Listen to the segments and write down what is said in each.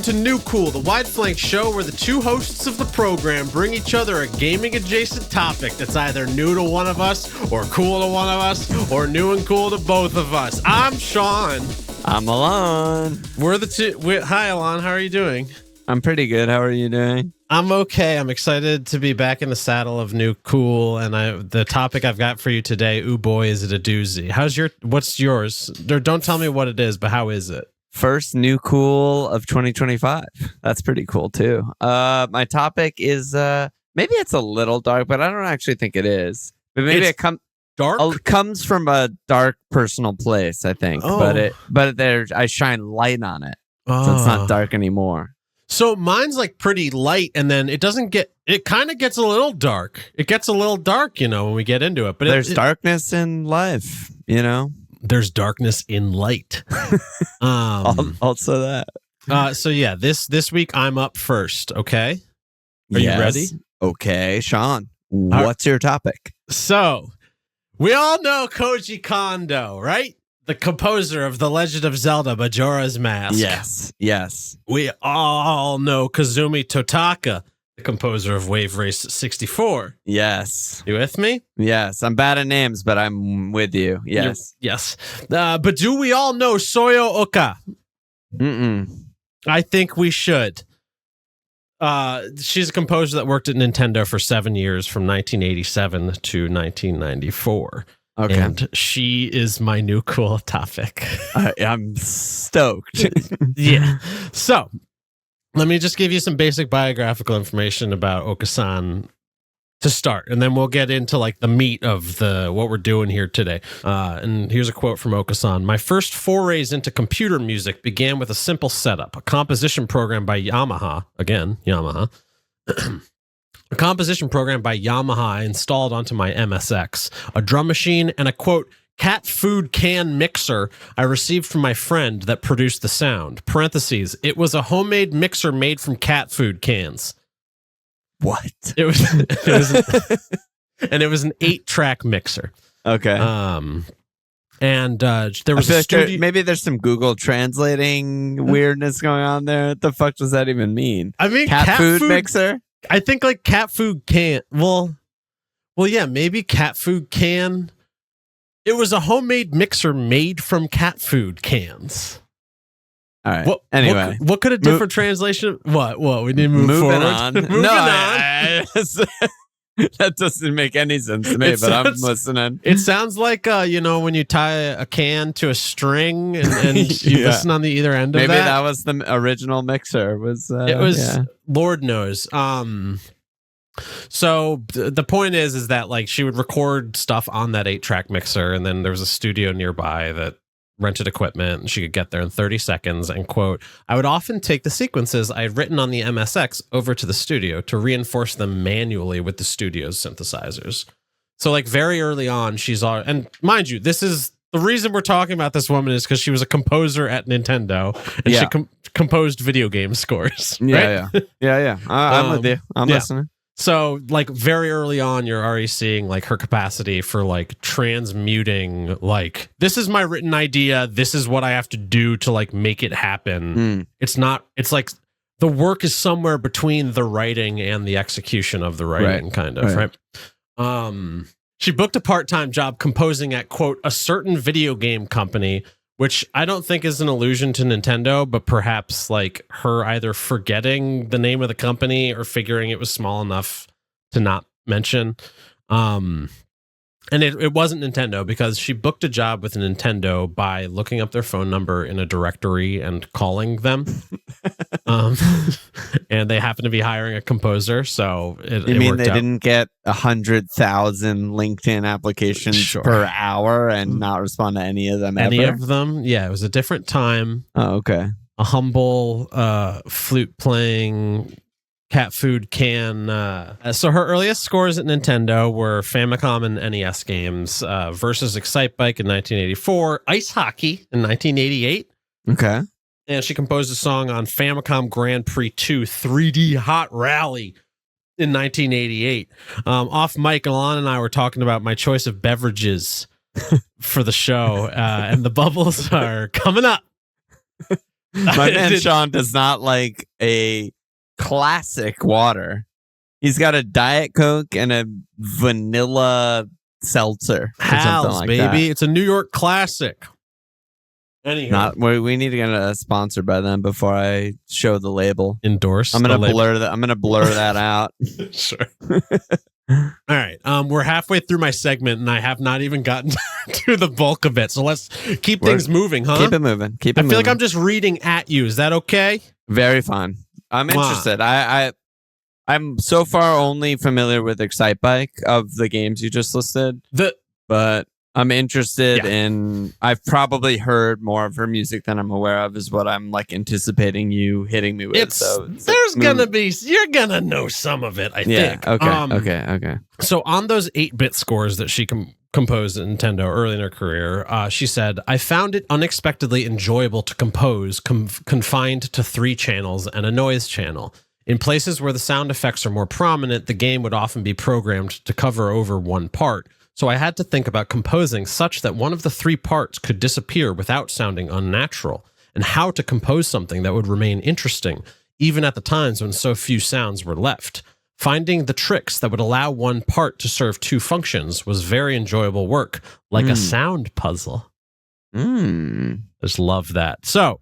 to New Cool, the wide flank show where the two hosts of the program bring each other a gaming adjacent topic that's either new to one of us or cool to one of us or new and cool to both of us. I'm Sean. I'm Alon. We're the two. Hi, Alon. How are you doing? I'm pretty good. How are you doing? I'm okay. I'm excited to be back in the saddle of New Cool, and the topic I've got for you today, ooh boy, is it a doozy. What's yours? Don't tell me what it is, but how is it? First New Cool of 2025. That's pretty cool, too. My topic is, maybe it's a little dark, but I don't actually think it is. But maybe it comes from a dark personal place, I think. Oh. But I shine light on it, so it's not dark anymore. So mine's like pretty light, and then it kind of gets a little dark. It gets a little dark, when we get into it. But there's darkness in life, There's darkness in light. Also that. So yeah, this week I'm up first, okay? Are you ready? Okay, Sean, what's your topic? So, we all know Koji Kondo, right? The composer of The Legend of Zelda Majora's Mask. Yes. We all know Kazumi Totaka, the composer of Wave Race 64. Yes. You with me? Yes. I'm bad at names, but I'm with you. Yes. Yes. But do we all know Soyo Oka? I think we should. She's a composer that worked at Nintendo for 7 years, from 1987 to 1994. Okay. And she is my new cool topic. I'm stoked. Yeah. So, let me just give you some basic biographical information about Oka-san to start, and then we'll get into like the meat of what we're doing here today. And here's a quote from Oka-san. "My first forays into computer music began with a simple setup, a composition program by Yamaha." Again, Yamaha. A composition program by Yamaha I installed onto my MSX, a drum machine, and a, quote, cat food can mixer I received from my friend that produced the sound. Parentheses, it was a homemade mixer made from cat food cans. What? It was and it was an 8-track mixer. Okay. And there was a studio. Maybe there's some Google translating weirdness going on there. What the fuck does that even mean? I mean, cat food mixer? I think like cat food can. Well, yeah, maybe cat food can. It was a homemade mixer made from cat food cans. All right. Anyway, what could a different translation? What? We need to move forward. On. Moving on. That doesn't make any sense to me, but I'm listening. It sounds like when you tie a can to a string and you listen on the either end of that. Maybe that was the original mixer. It was Lord knows. So the point is that like she would record stuff on that 8-track mixer, and then there was a studio nearby that rented equipment, and she could get there in 30 seconds. And, quote, I would often take the sequences I had written on the MSX over to the studio to reinforce them manually with the studio's synthesizers. So like very early on, and mind you, this is the reason we're talking about this woman is because she was a composer at Nintendo, and she composed video game scores. Right? Yeah. I'm with you. I'm listening. So, like, very early on, you're already seeing, like, her capacity for, like, transmuting, like, this is my written idea, this is what I have to do to, like, make it happen. It's like, the work is somewhere between the writing and the execution of the writing, kind of, right? She booked a part-time job composing at, quote, a certain video game company, which I don't think is an allusion to Nintendo, but perhaps like her either forgetting the name of the company or figuring it was small enough to not mention. And it wasn't Nintendo, because she booked a job with Nintendo by looking up their phone number in a directory and calling them. And they happened to be hiring a composer, so it worked out. Didn't get 100,000 LinkedIn applications per hour and not respond to any of them ever? Any of them? Yeah, it was a different time. Oh, okay. A humble flute playing cat food can. So her earliest scores at Nintendo were Famicom and NES games, versus Excite Bike in 1984, Ice Hockey in 1988. Okay. And she composed a song on Famicom Grand Prix 2 3D Hot Rally in 1988. Off mic, Alon and I were talking about my choice of beverages for the show, and the bubbles are coming up. My man Sean does not like a classic water. He's got a Diet Coke and a vanilla seltzer. Hals, like baby. that. It's a New York classic. Anyhow. We need to get sponsored by them before I show the label. Endorse. I'm gonna blur that. I'm gonna blur that out. Sure. All right. We're halfway through my segment, and I have not even gotten to the bulk of it. So let's keep things moving, huh? Keep it moving. I feel like I'm just reading at you. Is that okay? Very fun. I'm interested. I'm so far only familiar with Excitebike of the games you just listed. But I'm interested in. I've probably heard more of her music than I'm aware of. Is what I'm like anticipating you hitting me with. You're gonna know some of it. I think. Okay. So on those 8-bit scores that she composed at Nintendo early in her career, she said, "I found it unexpectedly enjoyable to compose, confined to 3 channels and a noise channel. In places where the sound effects are more prominent, the game would often be programmed to cover over one part. So I had to think about composing such that one of the 3 parts could disappear without sounding unnatural, and how to compose something that would remain interesting, even at the times when so few sounds were left. Finding the tricks that would allow one part to serve 2 functions was very enjoyable work, like a sound puzzle." Just love that. So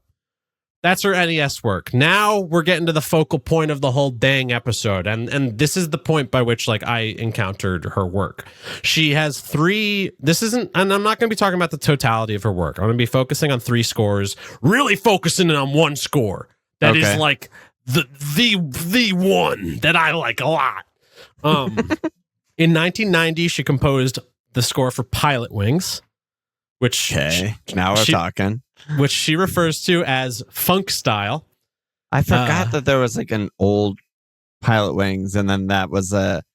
that's her NES work. Now we're getting to the focal point of the whole dang episode. And this is the point by which like I encountered her work. She has 3, and I'm not going to be talking about the totality of her work. I'm going to be focusing on 3 scores, really focusing on one score that is like the one that I like a lot. In 1990, she composed the score for Pilot Wings, which now we're talking. Which she refers to as funk style. I forgot that there was like an old Pilot Wings, and then that was it's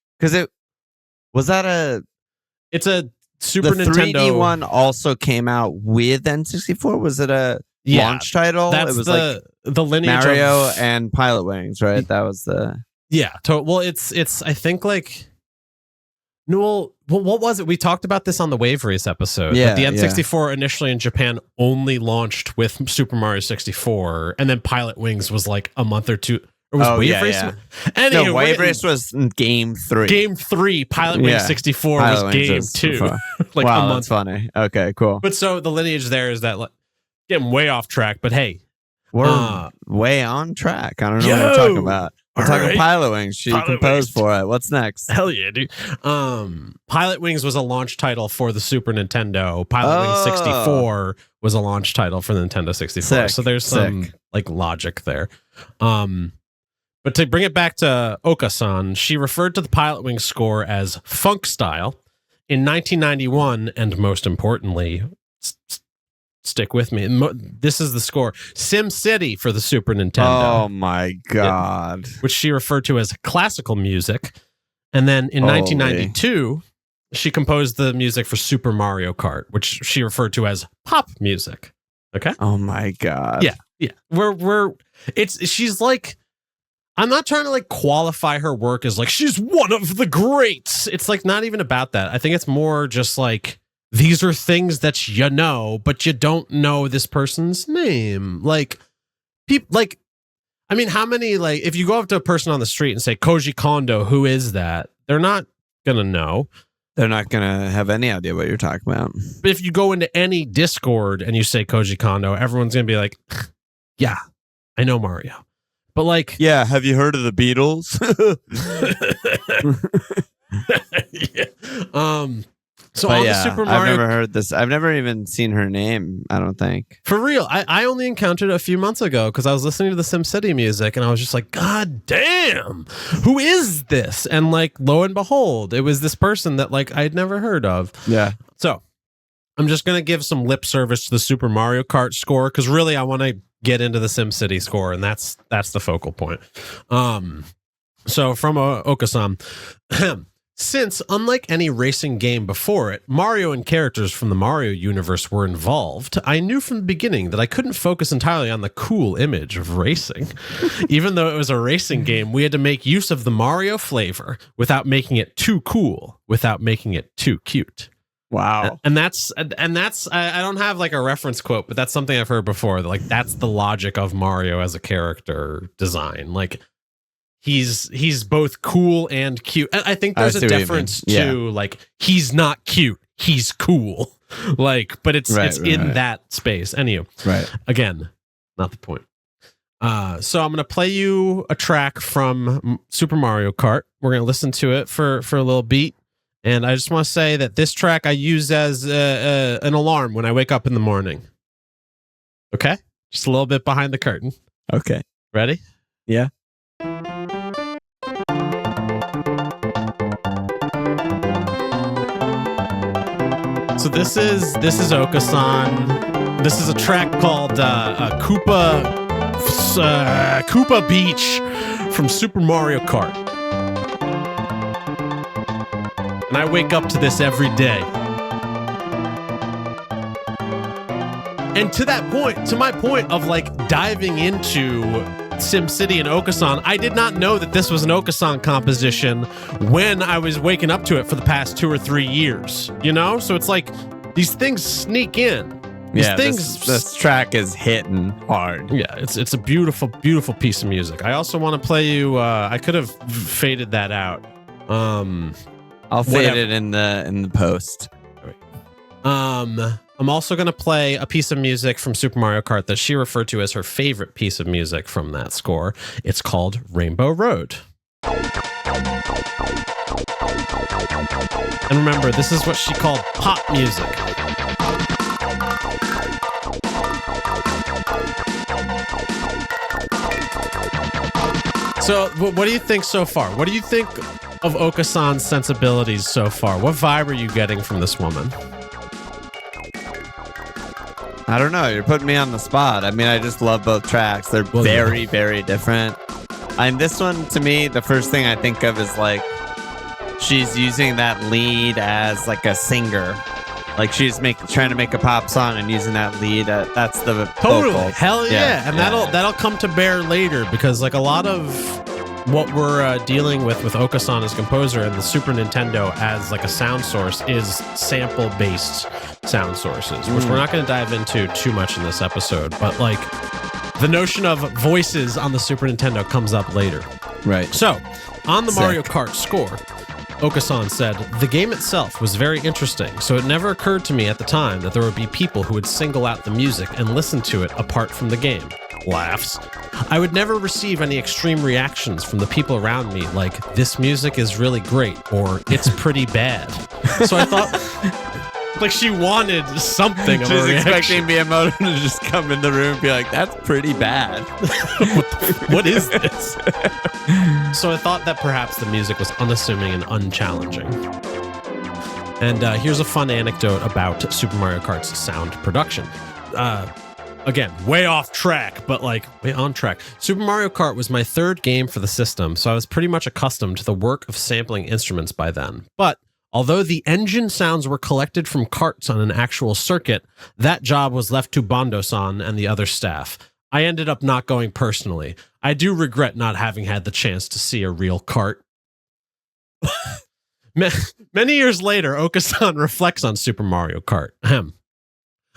a Super the Nintendo 3D one also came out with N64. Was it a launch title? It was the lineage Mario of, and Pilot Wings, right? That was the well, it's I think like no. Well, what was it? We talked about this on the Wave Race episode. Yeah, the N64 initially in Japan only launched with Super Mario 64, and then Pilot Wings was like a month or two. Or was Wave Race? Yeah. Anyway, no, Wave Race was game 3. Game 3. Pilot Wings 64 was game 2. Like wow, a month. That's funny. Okay, cool. But so the lineage there is that getting way off track. But hey, we're way on track. I don't know what you're talking about. We're talking Pilot Wings. She composed for it. What's next? Hell yeah, dude. Pilot Wings was a launch title for the Super Nintendo. Pilot Wings 64 was a launch title for the Nintendo 64. So there's some like logic there. But to bring it back to Oka-san, she referred to the Pilot Wings score as funk style. In 1991, and most importantly, stick with me. This is the score. SimCity for the Super Nintendo. Oh my God. Which she referred to as classical music. And then in 1992, she composed the music for Super Mario Kart, which she referred to as pop music. Okay? Oh my God. Yeah. She's like, I'm not trying to like qualify her work as like, she's one of the greats. It's like not even about that. I think it's more just like, these are things that you know, but you don't know this person's name. Like, people, like, I mean, how many, like, if you go up to a person on the street and say, Koji Kondo, who is that? They're not going to know. They're not going to have any idea what you're talking about. But if you go into any Discord and you say Koji Kondo, everyone's going to be like, yeah, I know Mario. But like, yeah, have you heard of the Beatles? yeah. So on the Super Mario, I've never heard this. I've never even seen her name, I don't think. For real. I only encountered it a few months ago because I was listening to the SimCity music and I was just like, God damn, who is this? And like, lo and behold, it was this person that like I'd never heard of. Yeah. So I'm just going to give some lip service to the Super Mario Kart score because really I want to get into the SimCity score, and that's the focal point. So from Oka-san, since unlike any racing game before it, Mario and characters from the Mario universe were involved, I knew from the beginning that I couldn't focus entirely on the cool image of racing. Even though it was a racing game, we had to make use of the Mario flavor without making it too cool, without making it too cute. Wow. And that's I don't have like a reference quote, but that's something I've heard before. Like that's the logic of Mario as a character design. Like he's both cool and cute. And I think there's a difference too. Like he's not cute, he's cool. Like, but it's in that space. Anyway, again, not the point. So I'm gonna play you a track from Super Mario Kart. We're gonna listen to it for a little beat. And I just want to say that this track I use as an alarm when I wake up in the morning. Okay? Just a little bit behind the curtain. Okay. Ready? Yeah. So this is Oka-san. This is a track called Koopa Beach from Super Mario Kart. And I wake up to this every day. And to my point of like diving into SimCity and Oka-san, I did not know that this was an Oka-san composition when I was waking up to it for the past 2 or 3 years. You know? So it's like these things sneak in. This track is hitting hard. Yeah, it's a beautiful, beautiful piece of music. I also want to play you. I could have faded that out. I'll fade it in the post. I'm also going to play a piece of music from Super Mario Kart that she referred to as her favorite piece of music from that score. It's called Rainbow Road. And remember, this is what she called pop music. So, what do you think so far? What do you think of Oka-san's sensibilities so far? What vibe are you getting from this woman? I don't know. You're putting me on the spot. I mean, I just love both tracks. They're very, very different. And this one, to me, the first thing I think of is like she's using that lead as like a singer. Like she's trying to make a pop song and using that lead. That's the totally vocals. Hell yeah. And that'll come to bear later because like a lot of what we're dealing with Oka-san as composer and the Super Nintendo as like a sound source is sample-based sound sources, which we're not going to dive into too much in this episode. But like the notion of voices on the Super Nintendo comes up later. Right. So on the Mario Kart score, Oka-san said, "The game itself was very interesting, so it never occurred to me at the time that there would be people who would single out the music and listen to it apart from the game." Laughs. "I would never receive any extreme reactions from the people around me like, 'This music is really great,' or 'It's pretty bad.'" So I thought like she wanted something of a reaction. Expecting Miyamoto to just come in the room and be like, "That's pretty bad." What is this? So I thought that perhaps the music was unassuming and unchallenging. And here's a fun anecdote about Super Mario Kart's sound production. Again, way off track, but like way on track. Super Mario Kart was my third game for the system, so I was pretty much accustomed to the work of sampling instruments by then. But although the engine sounds were collected from carts on an actual circuit, that job was left to Bondo-san and the other staff. I ended up not going personally. I do regret not having had the chance to see a real cart. Many years later, Oka-san reflects on Super Mario Kart.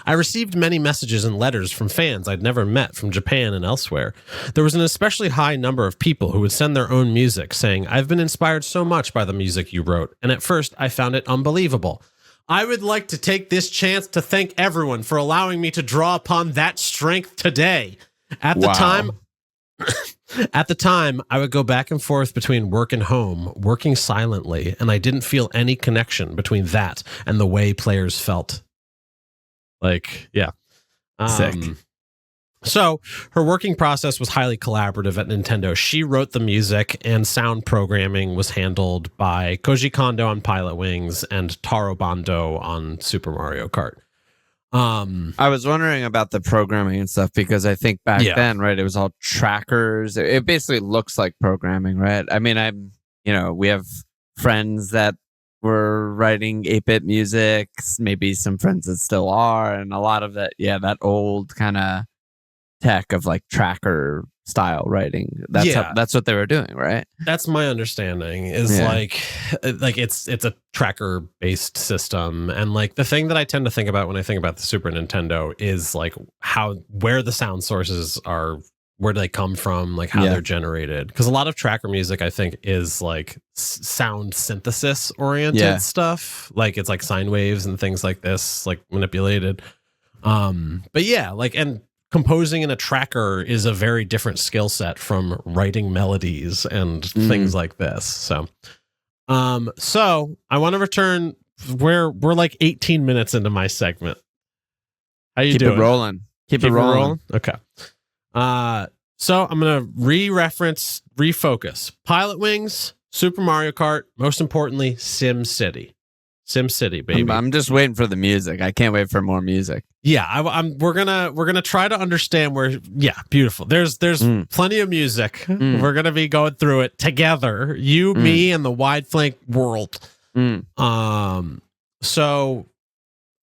"I received many messages and letters from fans I'd never met from Japan and elsewhere. There was an especially high number of people who would send their own music, saying, 'I've been inspired so much by the music you wrote, and at first I found it unbelievable.' I would like to take this chance to thank everyone for allowing me to draw upon that strength today. At the time, I would go back and forth between work and home, working silently, and I didn't feel any connection between that and the way players felt." Like, yeah. Sick. So her working process was highly collaborative at Nintendo. She wrote the music and sound programming was handled by Koji Kondo on Pilot Wings and Taro Bando on Super Mario Kart. I was wondering about the programming and stuff because I think back then, right, it was all trackers. It basically looks like programming, right? I mean, we have friends that were writing 8-bit music, maybe some friends that still are, and a lot of that, that old kind of tech of like tracker style writing. That's what they were doing, right? That's my understanding. Is like it's a tracker based system, and like the thing that I tend to think about when I think about the Super Nintendo is like where the sound sources are, where do they come from, like how they're generated, because a lot of tracker music I think is like sound synthesis oriented stuff, like it's like sine waves and things like this, like manipulated. But yeah, like, and composing in a tracker is a very different skill set from writing melodies and things like this. So I want to return where we're like 18 minutes into my segment. How you doing? Keep it rolling. Keep it rolling. Okay. So I'm going to refocus. Pilot Wings, Super Mario Kart, most importantly, SimCity. SimCity, baby. I'm just waiting for the music. I can't wait for more music. Yeah, we're gonna try to understand where. Yeah, beautiful. There's plenty of music. We're gonna be going through it together. You, me, and the wide flank world. So I'm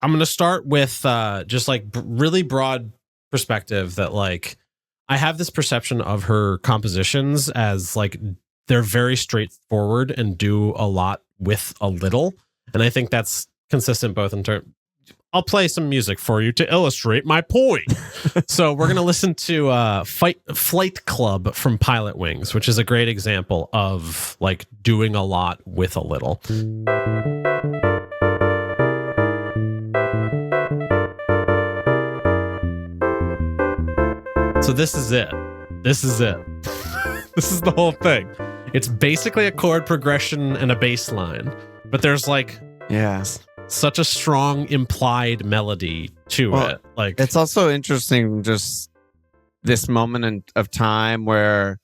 gonna start with just like really broad perspective that like I have this perception of her compositions as like they're very straightforward and do a lot with a little. And I think that's consistent both in terms. I'll play some music for you to illustrate my point. So we're going to listen to Flight Club from Pilot Wings, which is a great example of like doing a lot with a little. So this is it. This is it. This is the whole thing. It's basically a chord progression and a bass line. But there's like such a strong implied melody to it. Like it's also interesting, just this moment of time where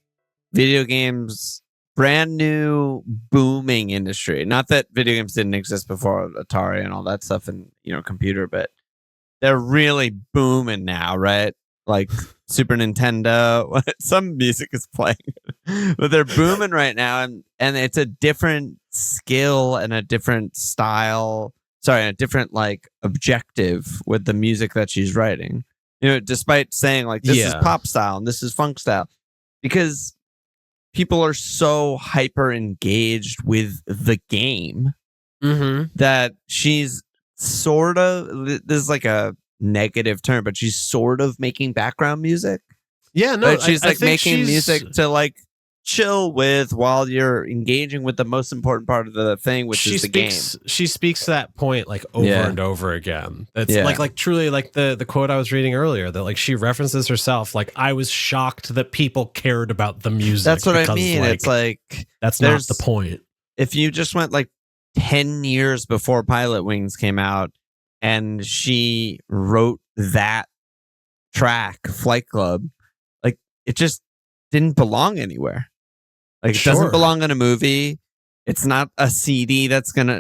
video games, brand new booming industry. Not that video games didn't exist before Atari and all that stuff and computer, but they're really booming now, right? Like Super Nintendo, some music is playing, but they're booming right now, and it's a different skill and a different style. Sorry, a different like objective with the music that she's writing. Despite saying like this is pop style and this is funk style, because people are so hyper engaged with the game that she's sort of. This is like a negative term, but she's sort of making background music. Yeah, no, but she's like making music to like chill with while you're engaging with the most important part of the thing, which is the game. She speaks to that point like over and over again. It's like truly like the quote I was reading earlier that like she references herself like, I was shocked that people cared about the music. That's what I mean. Like, it's like that's not the point. If you just went like 10 years before Pilot Wings came out and she wrote that track, Flight Club, like it just didn't belong anywhere. Like it doesn't belong in a movie. It's not a CD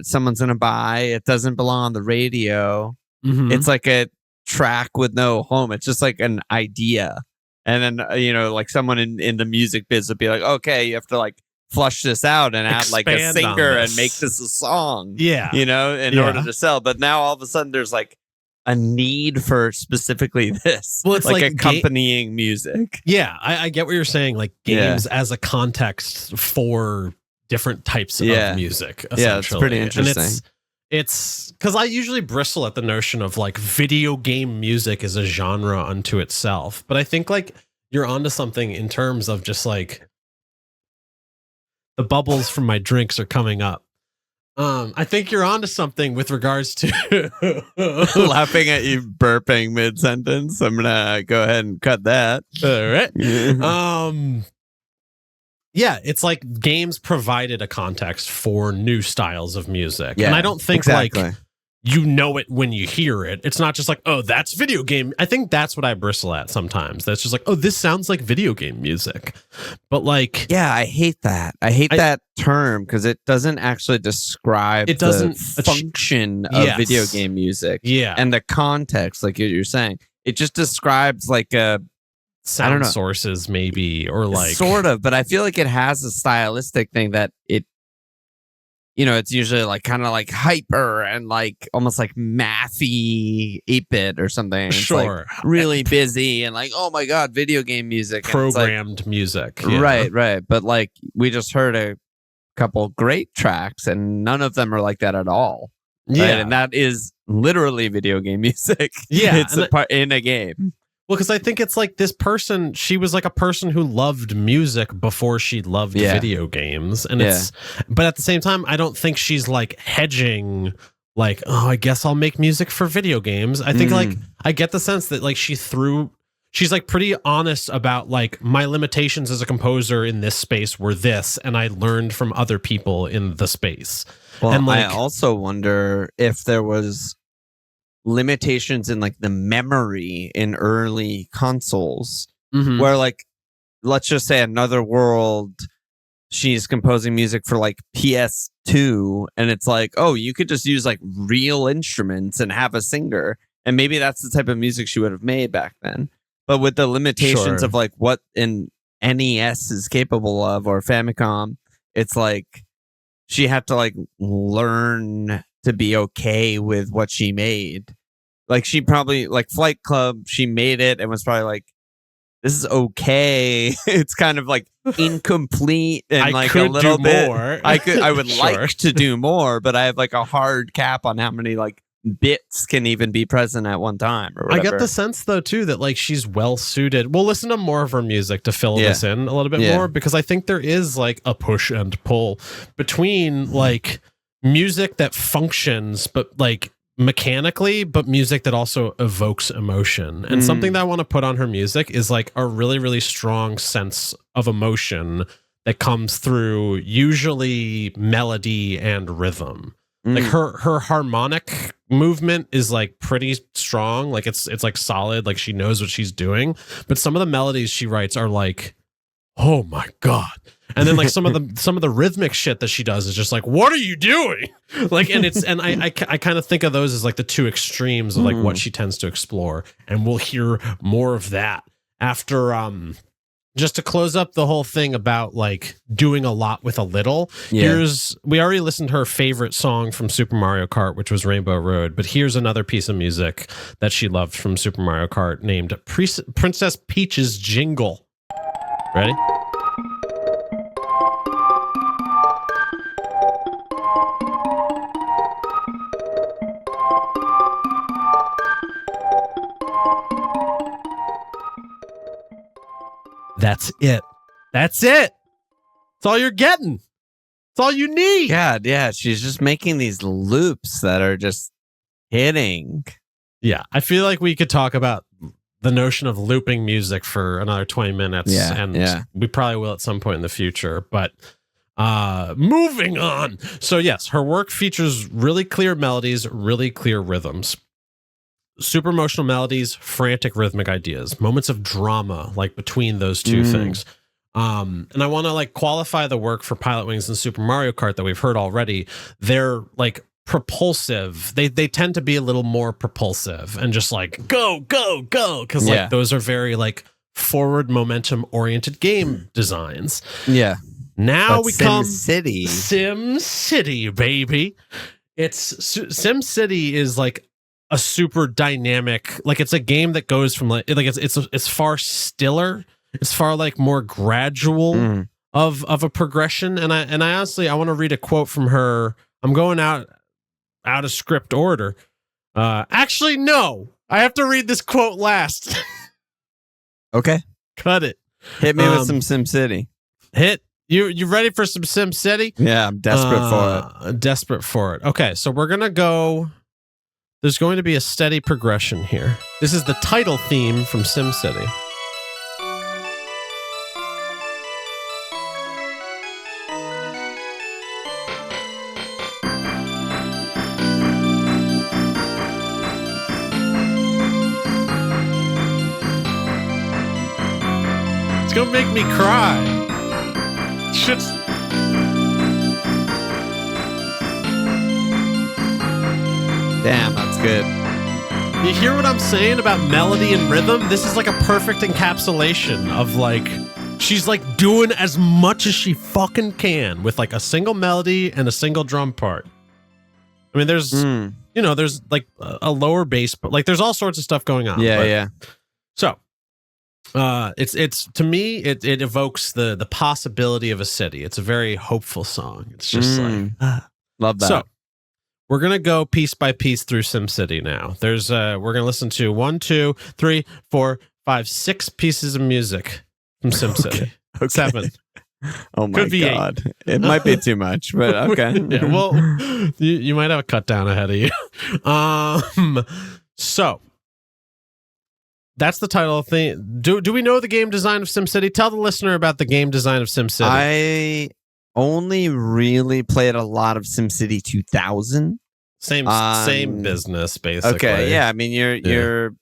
someone's gonna buy. It doesn't belong on the radio. It's like a track with no home. It's just like an idea. And then like someone in the music biz would be like, okay, you have to like flush this out and add like a singer and make this a song. Yeah. In order to sell. But now all of a sudden there's like a need for specifically this. Well, it's like accompanying music. Yeah, I get what you're saying. Like games as a context for different types of music. Yeah, it's pretty interesting. And it's because I usually bristle at the notion of like video game music is a genre unto itself. But I think like you're onto something in terms of just like the bubbles from my drinks are coming up. I think you're onto something with regards to laughing at you burping mid-sentence. I'm gonna go ahead and cut that. All right. Yeah, it's like games provided a context for new styles of music. And I don't think like you know it when you hear it. It's not just like, oh, that's video game. I think that's what I bristle at sometimes. That's just like, oh, this sounds like video game music. But like... Yeah, I hate that. I hate that term because it doesn't actually describe the function of video game music. Yeah. And the context, like you're saying. It just describes like a... sound sources maybe, or like... Sort of, but I feel like it has a stylistic thing that it it's usually like kind of like hyper and like almost like mathy 8-bit or something. It's Sure. Like really busy and like, oh my God, video game music. Programmed music. Yeah. Right. But like we just heard a couple great tracks and none of them are like that at all. Yeah. Right? And that is literally video game music. Yeah. It's a part in a game. Well, because I think it's like this person, she was like a person who loved music before she loved video games. And but at the same time, I don't think she's like hedging, like, oh, I guess I'll make music for video games. I think like, I get the sense that like she's like pretty honest about like my limitations as a composer in this space were this, and I learned from other people in the space. Well, and like, I also wonder if there was limitations in like the memory in early consoles where like, let's just say Another World, she's composing music for like PS2 and it's like, oh, you could just use like real instruments and have a singer, and maybe that's the type of music she would have made back then. But with the limitations of like what an NES is capable of or Famicom, it's like she had to like learn to be okay with what she made. Like she probably like Flight Club, she made it and was probably like, this is okay. It's kind of like incomplete and like a little bit more. I would like to do more, but I have like a hard cap on how many like bits can even be present at one time or whatever. I get the sense though too that like she's well suited. We'll listen to more of her music to fill this in a little bit more, because I think there is like a push and pull between like music that functions but like mechanically, but music that also evokes emotion. And something that I want to put on her music is like a really, really strong sense of emotion that comes through usually melody and rhythm. Like her harmonic movement is like pretty strong. Like it's like solid. Like she knows what she's doing. But some of the melodies she writes are like, oh my God. And then like some of the rhythmic shit that she does is just like, what are you doing? Like, and I kind of think of those as like the two extremes of like what she tends to explore. And we'll hear more of that after, just to close up the whole thing about like doing a lot with a little. We already listened to her favorite song from Super Mario Kart, which was Rainbow Road. But here's another piece of music that she loved from Super Mario Kart named Princess Peach's Jingle. Ready? That's it. That's it. That's all you're getting. That's all you need. God, yeah. She's just making these loops that are just hitting. Yeah. I feel like we could talk about the notion of looping music for another 20 minutes. And we probably will at some point in the future. But moving on. So yes, her work features really clear melodies, really clear rhythms. Super emotional melodies, frantic rhythmic ideas, moments of drama like between those two things. And I want to like qualify the work for Pilot Wings and Super Mario Kart that we've heard already. They're like propulsive. They tend to be a little more propulsive and just like go, go, go. Cause like those are very like forward momentum oriented game designs. Yeah. Now we come SimCity. SimCity, baby. SimCity is like a super dynamic, like it's a game that goes from like it's far stiller, it's far like more gradual of a progression. And I honestly I want to read a quote from her. I'm going out of script order. Actually, no, I have to read this quote last. Okay, cut it. Hit me with some SimCity. You ready for some SimCity? Yeah, I'm desperate for it. Desperate for it. Okay, so we're gonna go. There's going to be a steady progression here. This is the title theme from SimCity. It's gonna make me cry. Shit's... Damn, that's good. You hear what I'm saying about melody and rhythm? This is like a perfect encapsulation of like She's like doing as much as she fucking can with like a single melody and a single drum part. I mean, there's there's like a lower bass, but like there's all sorts of stuff going on. Yeah. So, it's to me it evokes the possibility of a city. It's a very hopeful song. It's just love that. So, we're gonna go piece by piece through SimCity now. There's we're gonna listen to 1, 2, 3, 4, 5, 6 pieces of music from SimCity. Okay. 7. Oh my God. 8. It might be too much, but okay. Yeah, well, you might have a cut down ahead of you. So that's the title of the thing. Do we know the game design of SimCity? Tell the listener about the game design of SimCity. I only really played a lot of SimCity 2000. Same business, basically. Okay, yeah. I mean, you're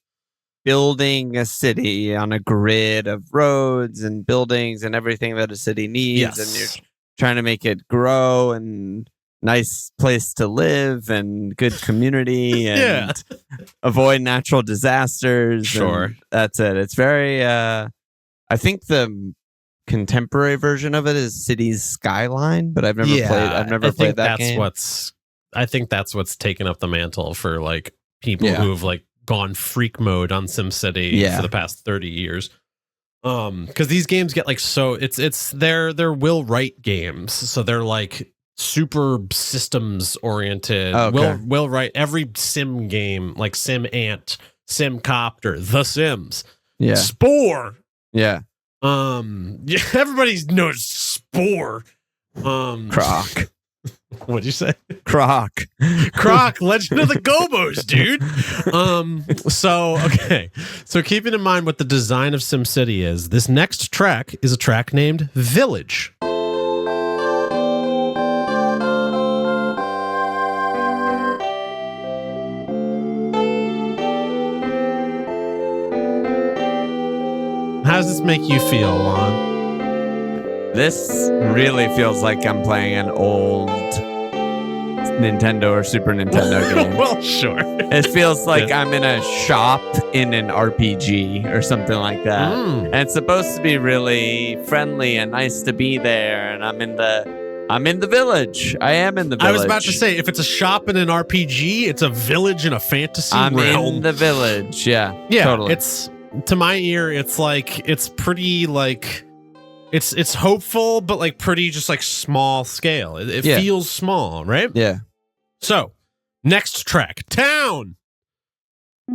building a city on a grid of roads and buildings and everything that a city needs, and you're trying to make it grow and nice place to live and good community and avoid natural disasters. Sure, that's it. It's very. I think the contemporary version of it is Cities Skyline, but I've never played. I've never played that game. I think that's what's taken up the mantle for like people who've like gone freak mode on SimCity for the past 30 years. Because these games get like they're will write games, so they're like super systems oriented. Will write every sim game like Sim Ant, Sim Copter, The Sims, Spore. Yeah. Everybody knows Spore. Croc. What'd you say? Croc, Legend of the Gobos, dude. So keeping in mind what the design of SimCity is, this next track is a track named Village. How does this make you feel, Alon? This really feels like I'm playing an old Nintendo or Super Nintendo game. Well, sure. It feels like I'm in a shop in an RPG or something like that. And it's supposed to be really friendly and nice to be there. And I'm in the village. I am in the village. I was about to say, if it's a shop in an RPG, it's a village in a fantasy realm. I'm in the village. Yeah, totally. It's, to my ear, it's like, it's pretty like, it's hopeful, but like pretty just like small scale. It feels small, right? Yeah. So, next track, Town.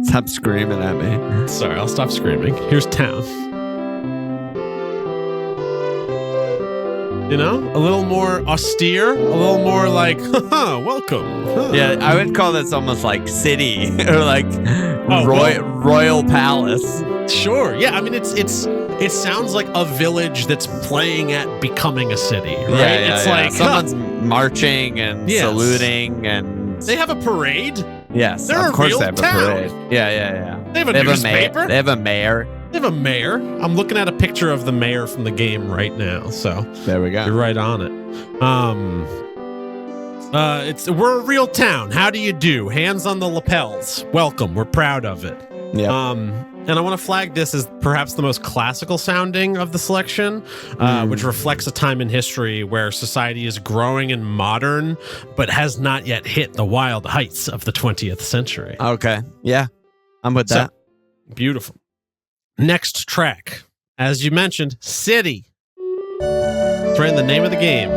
Stop screaming at me. Sorry, I'll stop screaming. Here's Town. You know, a little more austere, a little more like, welcome. Yeah, I would call this almost like city or like royal palace. Sure. Yeah, I mean, it sounds like a village that's playing at becoming a city, right? It's like someone's marching and saluting, and they have a parade. Yes, of course they have a parade. Yeah. They have a newspaper. They have a mayor. They have a mayor. I'm looking at a picture of the mayor from the game right now. So there we go. You're right on it. We're a real town. How do you do? Hands on the lapels. Welcome. We're proud of it. Yeah. And I want to flag this as perhaps the most classical sounding of the selection, which reflects a time in history where society is growing and modern, but has not yet hit the wild heights of the 20th century. Okay. Yeah. I'm with that. Beautiful. Next track, as you mentioned, City. It's right in the name of the game.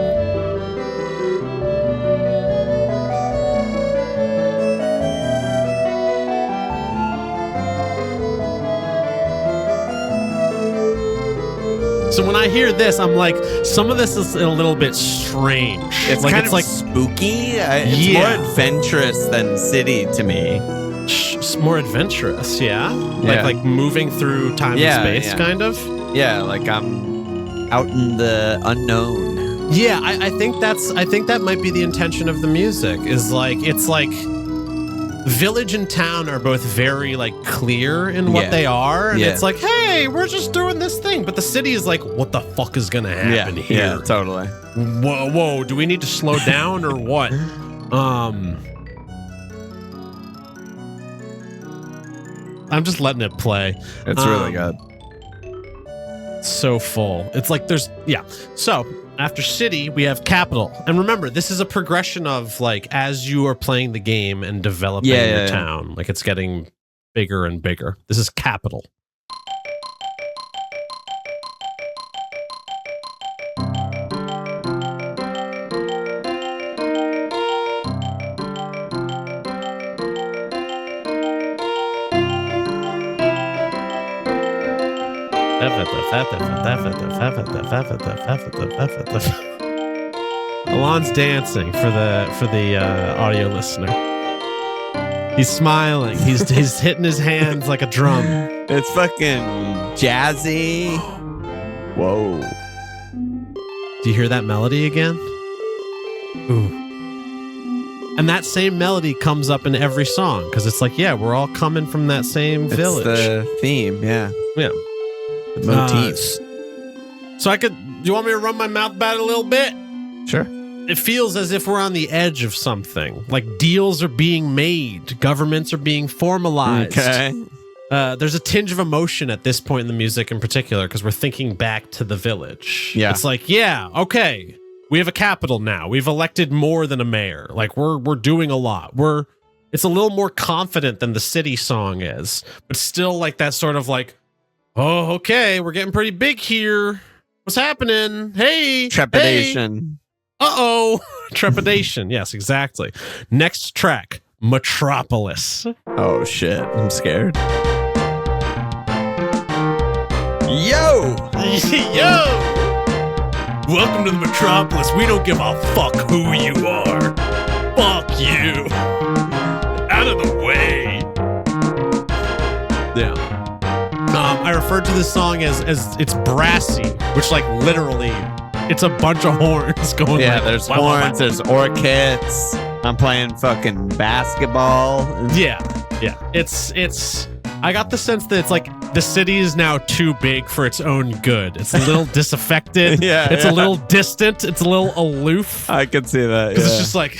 So when I hear this, I'm like, some of this is a little bit strange. It's like, kind of like spooky. It's more adventurous than City to me. It's more adventurous, like moving through time and space, kind of. Yeah, like I'm out in the unknown. Yeah, I think that might be the intention of the music. Is like it's like village and town are both very like clear in what they are, and it's like, hey, we're just doing this thing. But the city is like, what the fuck is gonna happen here? Yeah, totally. Whoa, do we need to slow down or what? I'm just letting it play. It's really good. so full. It's like So after city, we have capital. And remember, this is a progression of like as you are playing the game and developing your town. Like it's getting bigger and bigger. This is capital. Alon's dancing for the audio listener. He's smiling. He's hitting his hands like a drum. It's fucking jazzy. Whoa. Do you hear that melody again? Ooh. And that same melody comes up in every song because it's like, we're all coming from that same village. It's the theme, yeah. Yeah. The motifs. Do you want me to run my mouth about it a little bit? Sure. It feels as if we're on the edge of something. Like deals are being made. Governments are being formalized. Okay. There's a tinge of emotion at this point in the music in particular because we're thinking back to the village. Yeah. It's like, okay. We have a capital now. We've elected more than a mayor. Like we're doing a lot. It's a little more confident than the city song is, but still like that sort of like, oh, okay, we're getting pretty big here. What's happening? Hey, trepidation. Hey. Uh-oh. Trepidation. Yes, exactly. Next track, Metropolis. Oh shit, I'm scared. Yo! Yo! Welcome to the Metropolis. We don't give a fuck who you are. Fuck you. Out of the way. Yeah. I referred to this song as it's brassy, which like literally it's a bunch of horns going. Yeah, like, there's horns, there's orchids. I'm playing fucking basketball. Yeah. It's I got the sense that it's like the city is now too big for its own good. It's a little disaffected. It's a little distant. It's a little aloof. I can see that. Because it's just like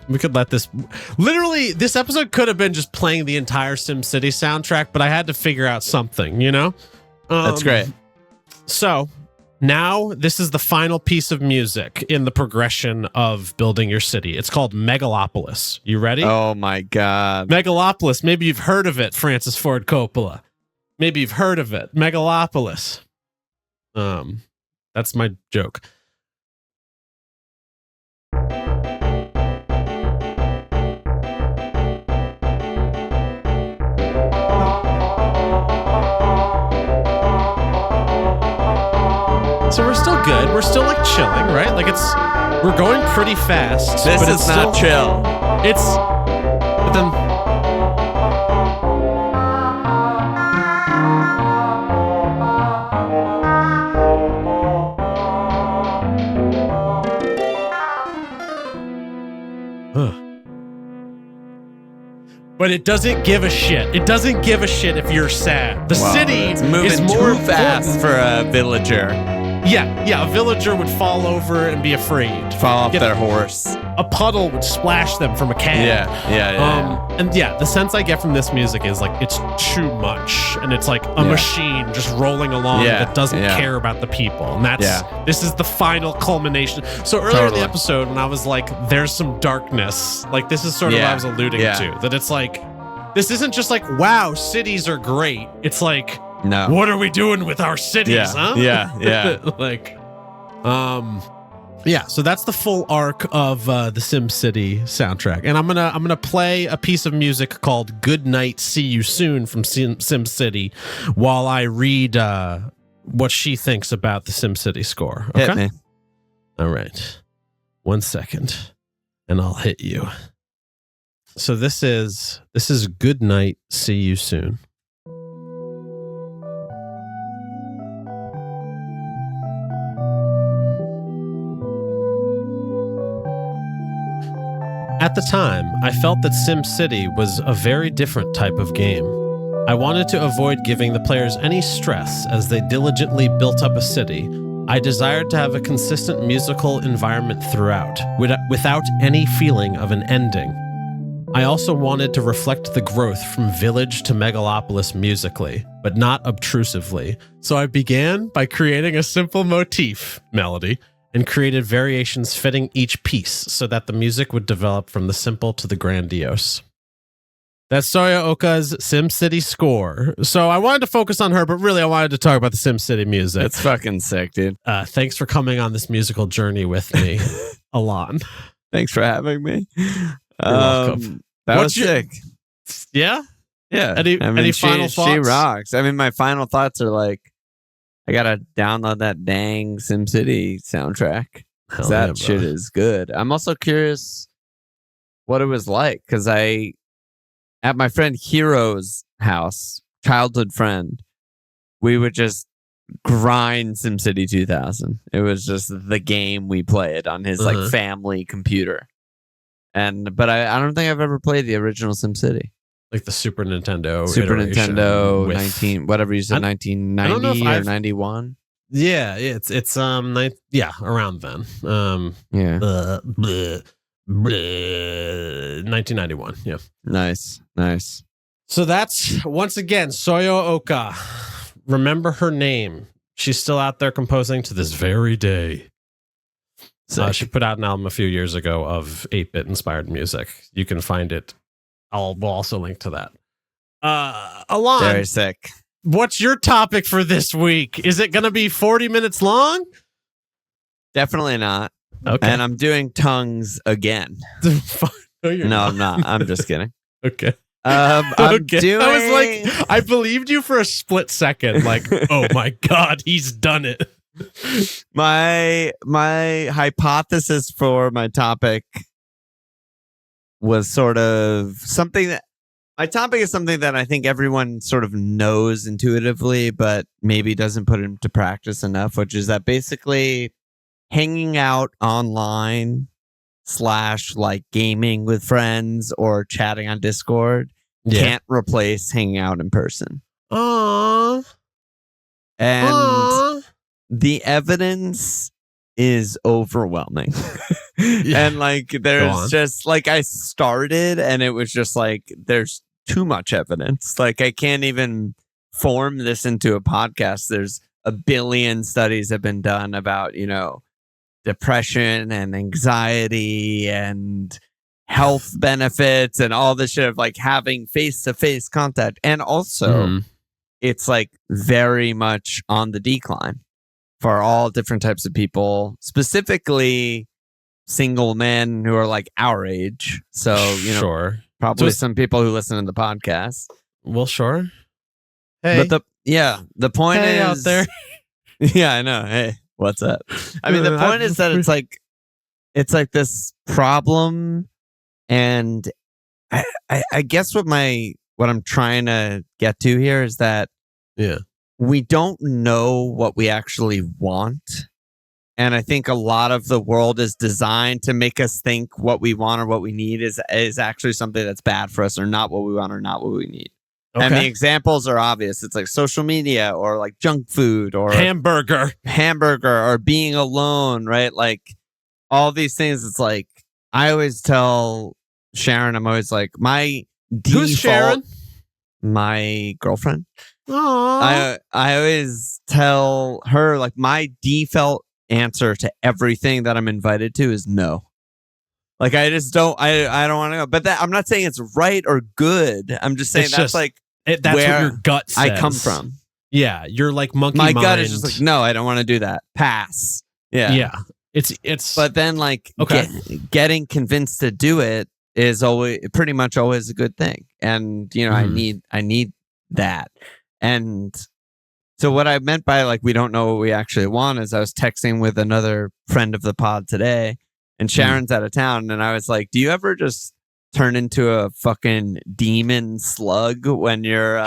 we could let this literally this episode could have been just playing the entire SimCity soundtrack, but I had to figure out something, you know? That's great. So now this is the final piece of music in the progression of building your city. It's called Megalopolis. You ready? Oh my God. Megalopolis. Maybe you've heard of it, Francis Ford Coppola. Maybe you've heard of it. Megalopolis. That's my joke. So we're still good. We're still like chilling, right? Like we're going pretty fast. This but is it's not chill. But then but it doesn't give a shit. It doesn't give a shit if you're sad. The city is moving more too fast for a villager. Yeah, a villager would fall over and be afraid. Fall off their horse. A puddle would splash them from a can. Yeah. And the sense I get from this music is like it's too much, and it's like a machine just rolling along that doesn't care about the people. And this is the final culmination. So earlier in the episode, when I was like, "There's some darkness," like this is sort of what I was alluding to. That it's like this isn't just like, "Wow, cities are great." It's like, no, what are we doing with our cities? Huh? Yeah. Like, so that's the full arc of the SimCity soundtrack, and I'm gonna play a piece of music called "Good Night, See You Soon" from SimCity while I read what she thinks about the SimCity score. Okay, hit me. All right, 1 second, and I'll hit you. So this is "Good Night, See You Soon." At the time, I felt that SimCity was a very different type of game. I wanted to avoid giving the players any stress as they diligently built up a city. I desired to have a consistent musical environment throughout, without any feeling of an ending. I also wanted to reflect the growth from village to megalopolis musically, but not obtrusively. So I began by creating a simple motif melody and created variations fitting each piece so that the music would develop from the simple to the grandiose. That's Soyo Oka's SimCity score. So I wanted to focus on her, but really I wanted to talk about the SimCity music. It's fucking sick, dude. Thanks for coming on this musical journey with me, Alon. Thanks for having me. You're welcome. That was sick. Yeah? Yeah. Any final thoughts? She rocks. I mean, my final thoughts are like, I gotta download that dang SimCity soundtrack. That shit is good. I'm also curious what it was like, because at my friend Hero's house, childhood friend, we would just grind SimCity 2000. It was just the game we played on his like family computer. But I don't think I've ever played the original SimCity. Like the Super Nintendo. Nintendo 19 whatever you said, 1990 or 91. Yeah, it's around then. 1991. Yeah. Nice. So that's once again Soyo Oka. Remember her name. She's still out there composing to this very day. She put out an album a few years ago of 8-bit inspired music. You can find it. We'll also link to that. Alon, very sick. What's your topic for this week? Is it going to be 40 minutes long? Definitely not. Okay. And I'm doing tongues again. No, I'm not. I'm just kidding. Okay. Okay. I was like, I believed you for a split second. Like, oh my God, he's done it. My hypothesis for my topic was sort of something that my topic is something that I think everyone sort of knows intuitively, but maybe doesn't put into practice enough, which is that basically hanging out online / like gaming with friends or chatting on Discord can't replace hanging out in person. Aww. And the evidence is overwhelming. And like there's just like I started and it was just like there's too much evidence. Like I can't even form this into a podcast. There's a billion studies have been done about, depression and anxiety and health benefits and all this shit of like having face-to-face contact. And also it's like very much on the decline for all different types of people, specifically single men who are like our age. So, probably some people who listen to the podcast. Well, sure. Hey. But the point is out there. Yeah, I know. Hey, what's up? I mean, the point is that it's like this problem, and I guess what I'm trying to get to here is that we don't know what we actually want. And I think a lot of the world is designed to make us think what we want or what we need is actually something that's bad for us, or not what we want or not what we need. Okay. And the examples are obvious. It's like social media or like junk food or hamburger or being alone, right? Like all these things. It's like, I always tell Sharon, I'm always like, my default, who's Sharon? My girlfriend. Aww. I always tell her like my default answer to everything that I'm invited to is no. Like I just don't. I don't want to go. But I'm not saying it's right or good. I'm just saying that's what your gut says. I come from. Yeah, you're like monkey. My mind. gut is just like, no, I don't want to do that. Pass. Yeah. Yeah. It's. But then like getting convinced to do it is pretty much always a good thing. And I need that. And so what I meant by like we don't know what we actually want is I was texting with another friend of the pod today, and Sharon's out of town, and I was like, do you ever just turn into a fucking demon slug when your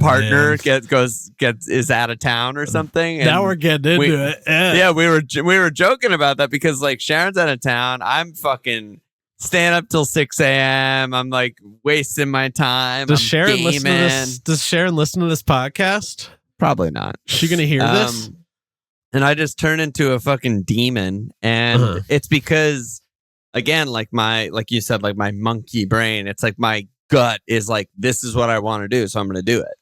partner is out of town or something? And now we're getting into it. Yeah, we were joking about that because like Sharon's out of town. I'm fucking staying up till 6 a.m. I'm like wasting my time. Does Sharon listen to this? Does Sharon listen to this podcast? Probably not. Is she gonna hear this? And I just turn into a fucking demon, and it's because again, like you said, like my monkey brain, it's like my gut is like, this is what I want to do, so I'm going to do it.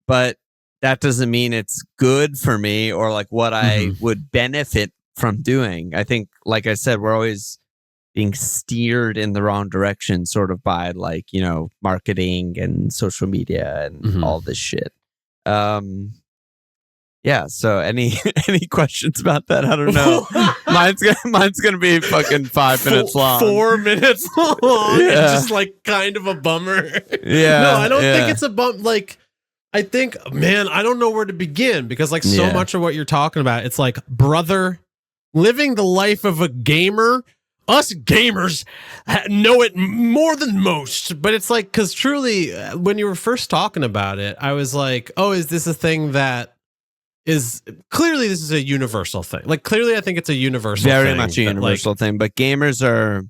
But that doesn't mean it's good for me or like what I would benefit from doing. I think, like I said, we're always being steered in the wrong direction, sort of by like, marketing and social media and all this shit. Yeah. So any questions about that? I don't know. mine's gonna be fucking 5 minutes long. 4 minutes long. Yeah. It's just like kind of a bummer. Yeah. No, I don't think it's a bump. Like, I think, man, I don't know where to begin because like so much of what you're talking about, it's like, brother, living the life of a gamer. Us gamers know it more than most, but it's like, because truly, when you were first talking about it, I was like, oh, is this a thing that is clearly this is a universal thing? Like, clearly, I think it's a universal very thing. much a universal thing, but gamers are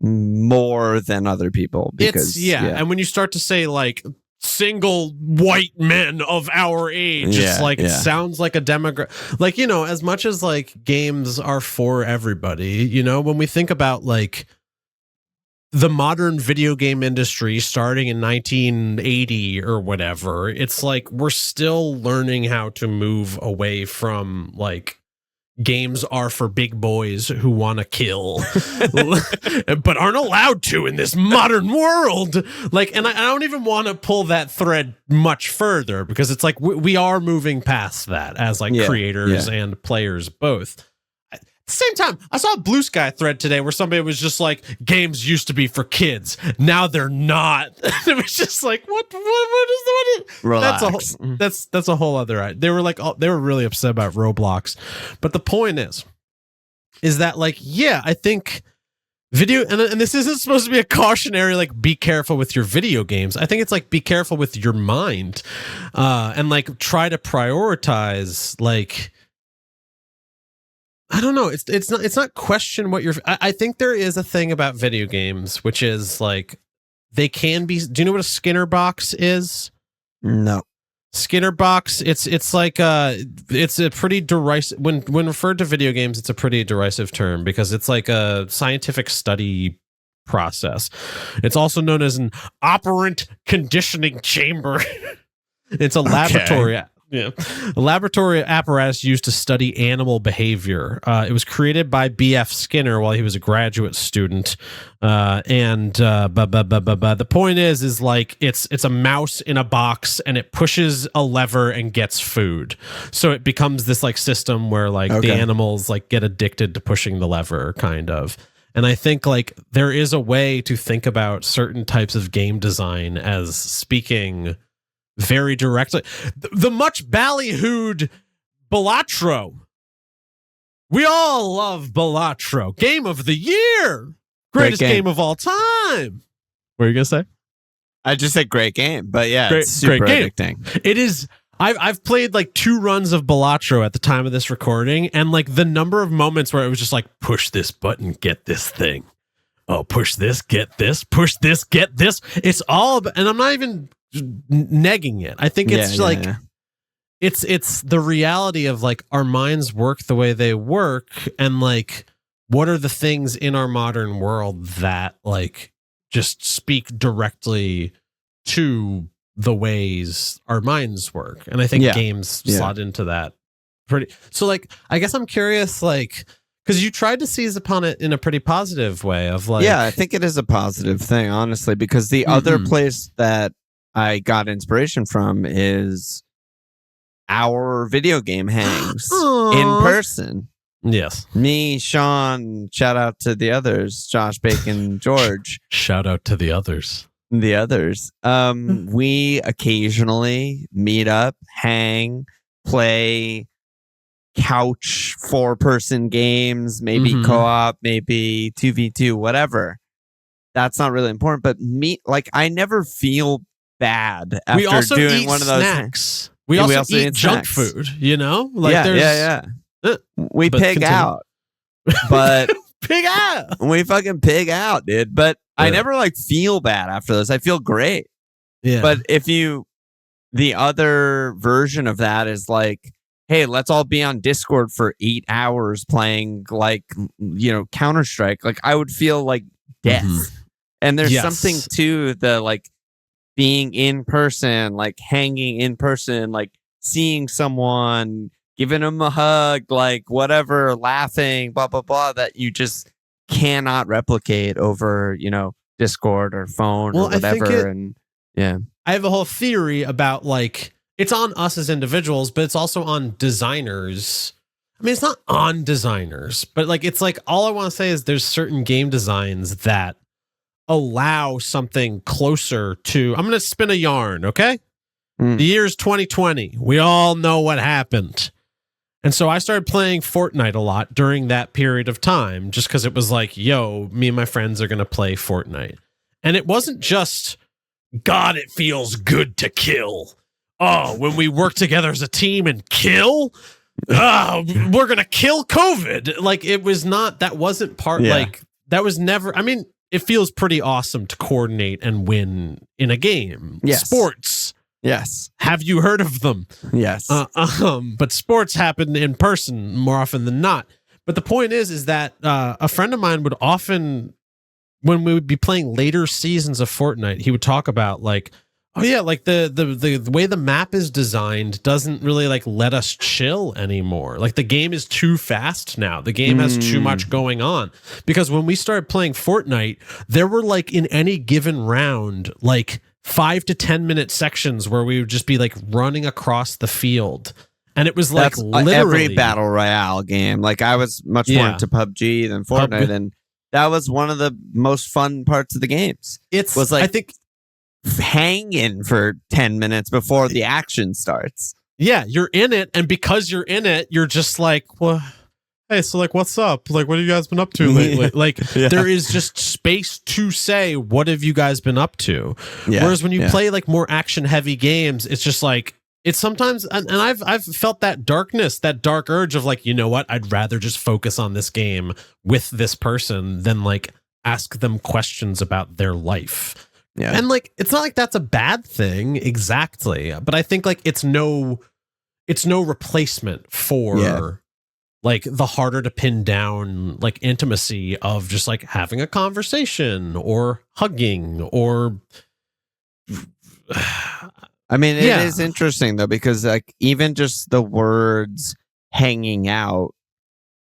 more than other people because and when you start to say like single white men of our age, it's like it sounds like a demographic, like, as much as like games are for everybody, when we think about like the modern video game industry starting in 1980 or whatever, it's like we're still learning how to move away from like games are for big boys who want to kill but aren't allowed to in this modern world. Like, and I don't even want to pull that thread much further because it's like we are moving past that as like creators and players both. At the same time, I saw a Blue Sky thread today where somebody was just like, games used to be for kids, now they're not. It was just like, what is Relax. That's a whole other. They were like, they were really upset about Roblox, but the point is that like, I think video, and this isn't supposed to be a cautionary like be careful with your video games. I think it's like be careful with your mind, and like try to prioritize like. I don't know. It's not question what you're. I think there is a thing about video games, which is like they can be. Do you know what a Skinner box is? No. Skinner box. It's like it's a pretty derisive when referred to video games. It's a pretty derisive term because it's like a scientific study process. It's also known as an operant conditioning chamber. It's a laboratory. Yeah, a laboratory apparatus used to study animal behavior. It was created by B.F. Skinner while he was a graduate student. The point is like it's a mouse in a box and it pushes a lever and gets food. So it becomes this like system where like the animals like get addicted to pushing the lever, kind of. And I think like there is a way to think about certain types of game design as speaking very directly. The much ballyhooed Balatro. We all love Balatro. Game of the year. Greatest game of all time. What are you going to say? I just said great game, but yeah, it's super addicting. It is. I've played like 2 runs of Balatro at the time of this recording, and like the number of moments where it was just like, push this button, get this thing. Oh, push this, get this. Push this, get this. It's all about, and I'm not even negging it. I think it's it's the reality of like our minds work the way they work, and like what are the things in our modern world that like just speak directly to the ways our minds work. And I think games slot into that pretty. So like I guess I'm curious, like, because you tried to seize upon it in a pretty positive way of like, I think it is a positive thing, honestly, because the other place that I got inspiration from is our video game hangs in person. Yes. Me, Sean, shout out to the others, Josh, Bacon, George. Shout out to the others. The others. We occasionally meet up, hang, play couch 4-person games, maybe co-op, maybe 2v2, whatever. That's not really important, but I never feel bad after we also doing eat one of those snacks. We also eat junk food, like we pig out. But pig out. We fucking pig out, dude. But I never like feel bad after this. I feel great. Yeah. But the other version of that is like hey, let's all be on Discord for 8 hours playing like, Counter-Strike, like I would feel like death. Mm-hmm. And there's something to the like being in person, like hanging in person, like seeing someone, giving them a hug, like whatever, laughing, blah, blah, blah, that you just cannot replicate over, Discord or phone or whatever. I have a whole theory about like, it's on us as individuals, but it's also on designers. I mean, it's not on designers, but like, it's like, all I want to say is there's certain game designs that allow something closer to, I'm going to spin a yarn. Okay. The year's 2020. We all know what happened. And so I started playing Fortnite a lot during that period of time, just because it was like, yo, me and my friends are going to play Fortnite. And it wasn't just, God, it feels good to kill. Oh, when we work together as a team and kill, we're going to kill COVID. Like, it was not, that wasn't part, like, that was never, I mean, it feels pretty awesome to coordinate and win in a game. Yes. Sports. Yes. Have you heard of them? Yes. But sports happen in person more often than not. But the point is that a friend of mine would often, when we would be playing later seasons of Fortnite, he would talk about like, oh yeah, like the way the map is designed doesn't really like let us chill anymore. Like the game is too fast now. The game has too much going on. Because when we started playing Fortnite, there were like in any given round, like 5 to 10 minute sections where we would just be like running across the field. And it was like literally every battle royale game. Like I was much more into PUBG than Fortnite. And that was one of the most fun parts of the games. It was like, I think, hanging for 10 minutes before the action starts. Yeah, you're in it. And because you're in it, you're just like, well, hey, so like, what's up? Like, what have you guys been up to lately? Like, there is just space to say, what have you guys been up to? Yeah. Whereas when you play like more action heavy games, it's just like, it's sometimes, and I've felt that darkness, that dark urge of like, you know what? I'd rather just focus on this game with this person than like ask them questions about their life. Yeah. And like, it's not like that's a bad thing exactly, but I think like it's no replacement for like the harder to pin down like intimacy of just like having a conversation or hugging or I mean, it is interesting though, because like even just the words hanging out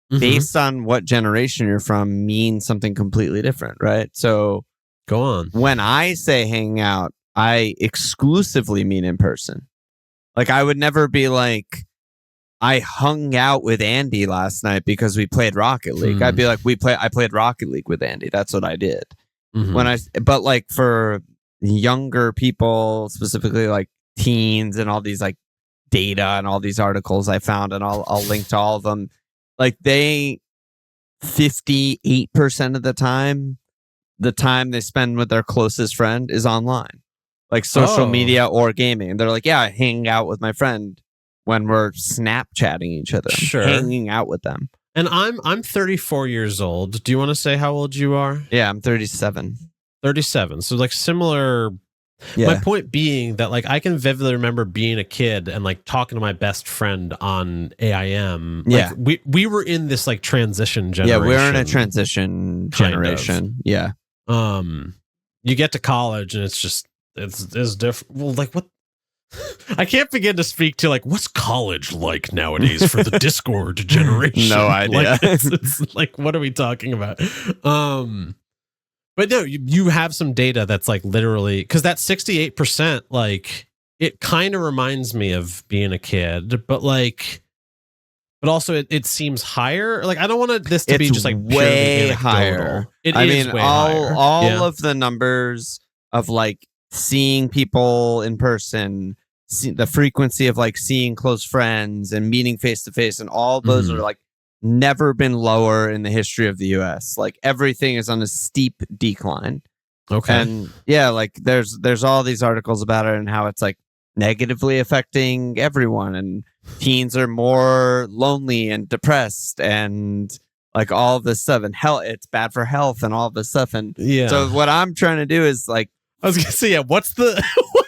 based on what generation you're from means something completely different, right? So go on. When I say hang out, I exclusively mean in person. Like I would never be like, I hung out with Andy last night because we played Rocket League. I'd be like, I played Rocket League with Andy. That's what I did. But like for younger people, specifically like teens and all these like data and all these articles I found, and I'll link to all of them. Like 58% of the time they spend with their closest friend is online, like social media or gaming. And they're like, yeah, I hang out with my friend when we're Snapchatting each other, hanging out with them. And I'm 34 years old. Do you want to say how old you are? Yeah, I'm 37. 37. So like similar. Yeah. My point being that like I can vividly remember being a kid and like talking to my best friend on AIM. Like, we were in this like transition generation. Yeah, we're in a transition generation. Yeah. You get to college and it's just it's different. Well, like what? I can't begin to speak to like what's college like nowadays for the Discord generation. No idea. Like, it's like what are we talking about? But no, you have some data that's like literally, because that 68%, like it kind of reminds me of being a kid, but also it seems higher. Like I don't want this to be just like way higher. I mean, all of the numbers of like seeing people in person, the frequency of like seeing close friends and meeting face to face, and all those are like never been lower in the history of the US. Like everything is on a steep decline. Okay. And yeah, like there's all these articles about it and how it's like negatively affecting everyone, and teens are more lonely and depressed and like all of this stuff, and it's bad for health and all of this stuff. And so what I'm trying to do is like, I was gonna say, what's the